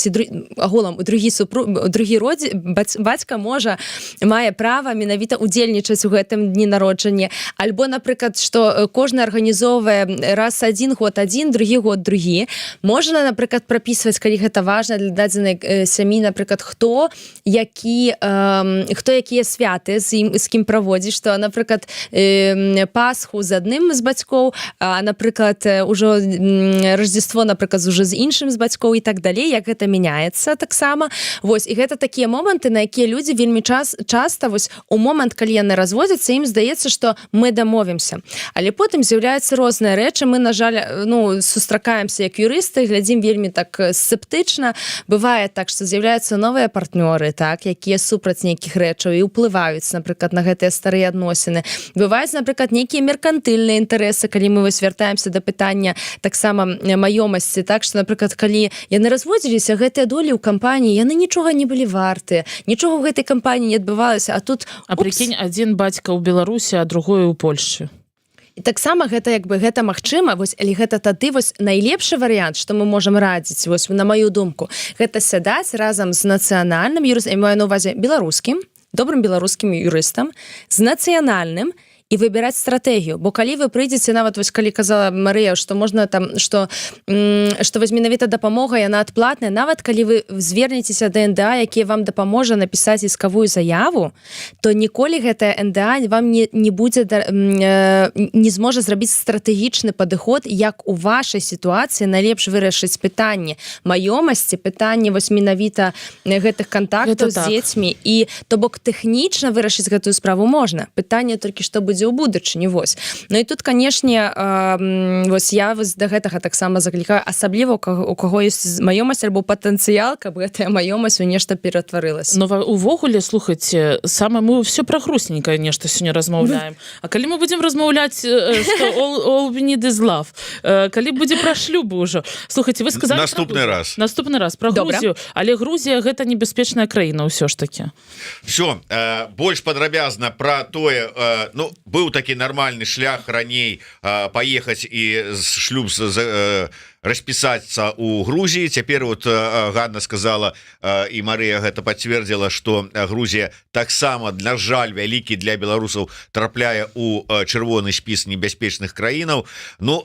агулам у другі родзе, бацька мае права менавіта удзельнічаць у гэтым дні народжання. Альбо, напрыклад, што кожны арганізоўвае раз адзін год адзін, другі год другі. Можна, напрыклад, прапісваць, калі гэта важна для дадзенай сям'і, напрыклад, хто якія святы з кім праводзіць, што, напрыклад, Пасху з адным з бацькоў, а, напрыклад, ужо Рождество, напрыклад, уже з іншым з бацькоў і так далей, як гэта мяняецца таксама. Вось, і гэта такія моманты, на якія людзі вельмі часта, вось, у момант, калі яны разводзяцца, ім здаецца, што мы дамовімся. Але потым з'яўляюцца розныя рэчы. Мы, на жаль, сустракаемся як юрысты, глядзім вельмі так скептычна. Бывае так, што з'яўляюцца новыя партнёры, так, якія супраць нейкіх рэчаў і ўплываюць, напрыклад, на гэтыя старыя адносіны. Бываюць, напрыклад, нейкія меркантыльныя інтарэсы, калі мы вось вяртаемся да пытання таксама маёмасці, так, што, напрыклад, калі яны разводзіліся, гэтыя долі ў кампаніі, яны нічога не былі вартыя, нічога ў гэтай кампаніі не адбывалася, а тут... прикинь, адзін бацька ў Беларусі, а другой у Польшчы. І таксама гэта як бы гэта магчыма, вось, але гэта тады вось найлепшы варыянт, што мы можам радзіць, вось, на маю думку, гэта сядаць разам з нацыянальным юрыстам, я маю на ўвазе беларускім, добрым беларускім юрыстам, з нацыянальным, і выбіраць стратэгію. Бо калі вы прыйдзеце, нават вось калі казала Марыя, што можна там, што вось менавіта дапамога, яна адплатная, нават калі вы звернецеся да НДА, які вам дапаможа напісаць іскавую заяву, то ніколі гэтая НДА вам не будзе, не зможа зрабіць стратэгічны падыход, як у вашай сітуацыі найлепш вырашыць пытанне маёмасці, пытанне вось менавіта гэтых кантактаў з дзецьмі. І то бок тэхнічна вырашыць гэтую справу можна. Пытанне толькі, што будзе у будучыні, вось. Ну і тут, канешне, вось я вось да гэтага таксама заклікаю, асабліва у каго ёсць маёмасць альбо патэнцыял, каб гэтая маёмасць у нешта ператварылася. Но увогуле, слухайце, мы ўсё пра грустненькае нешта сёння размаўляем. А калі мы будзем размаўляць, што all we need is love, калі будзе пра шлюбы ўжо. Слухайце, вы сказалі наступны раз пра Грузію, але Грузія гэта небяспечная краіна ўсё ж такі. Все, больш падрабязна пра тое, ну, быў такі нармальны шлях раней паехаць і шлюб распісацца ў Грузіі. Цяпер вот Ганна сказала, і Марыя гэта пацвердзіла, што Грузія таксама, на жаль, вялікі для беларусаў трапляе ў чырвоны спіс небяспечных краінаў. Ну,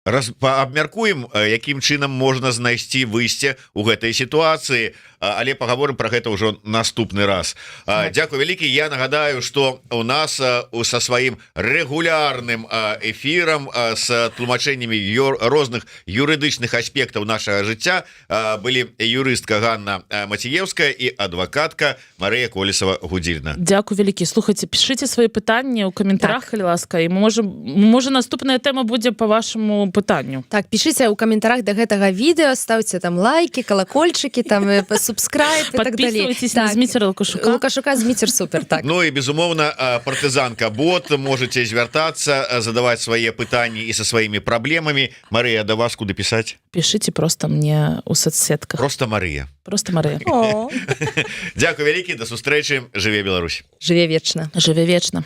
абмяркуем, якім чынам можна знайсці выйсце ў гэтай сітуацыі, але паговорым пра гэта ўжо наступны раз. Дзякуй вялікі. Я нагадаю, што у нас са сваім рэгулярным эфірам з тлумачэннямі розных юрыдычных аспектаў нашага жыцця былі юрыстка Ганна Маціеўская і адвакатка Марыя Колесава-Гудзільна. Дзякуй вялікі. Слухайце, пішыце свае пытанні ў каментарах, калі ласка, і можа наступная тэма будзе па вашаму пытанню. Так, пішыце ў каментарах да гэтага відэа, ставце там лайки, колокольчики, там субскрайб і так далей. Подписывайтесь на Зміцера Лукашука. Лукашука Зміцер супер, так. Ну і безумоўна, партызанка бот, можете звяртацца, задаваць свае пытанні і са сваімі праблемамі. Марыя, да вас куды пісаць? Пішыце просто мне ў соцсетках. Просто Марыя. Просто Марыя. Дзякуй вялікі, да сустрэчы. Жыве Беларусь. Жыве вечна. Жыве вечна.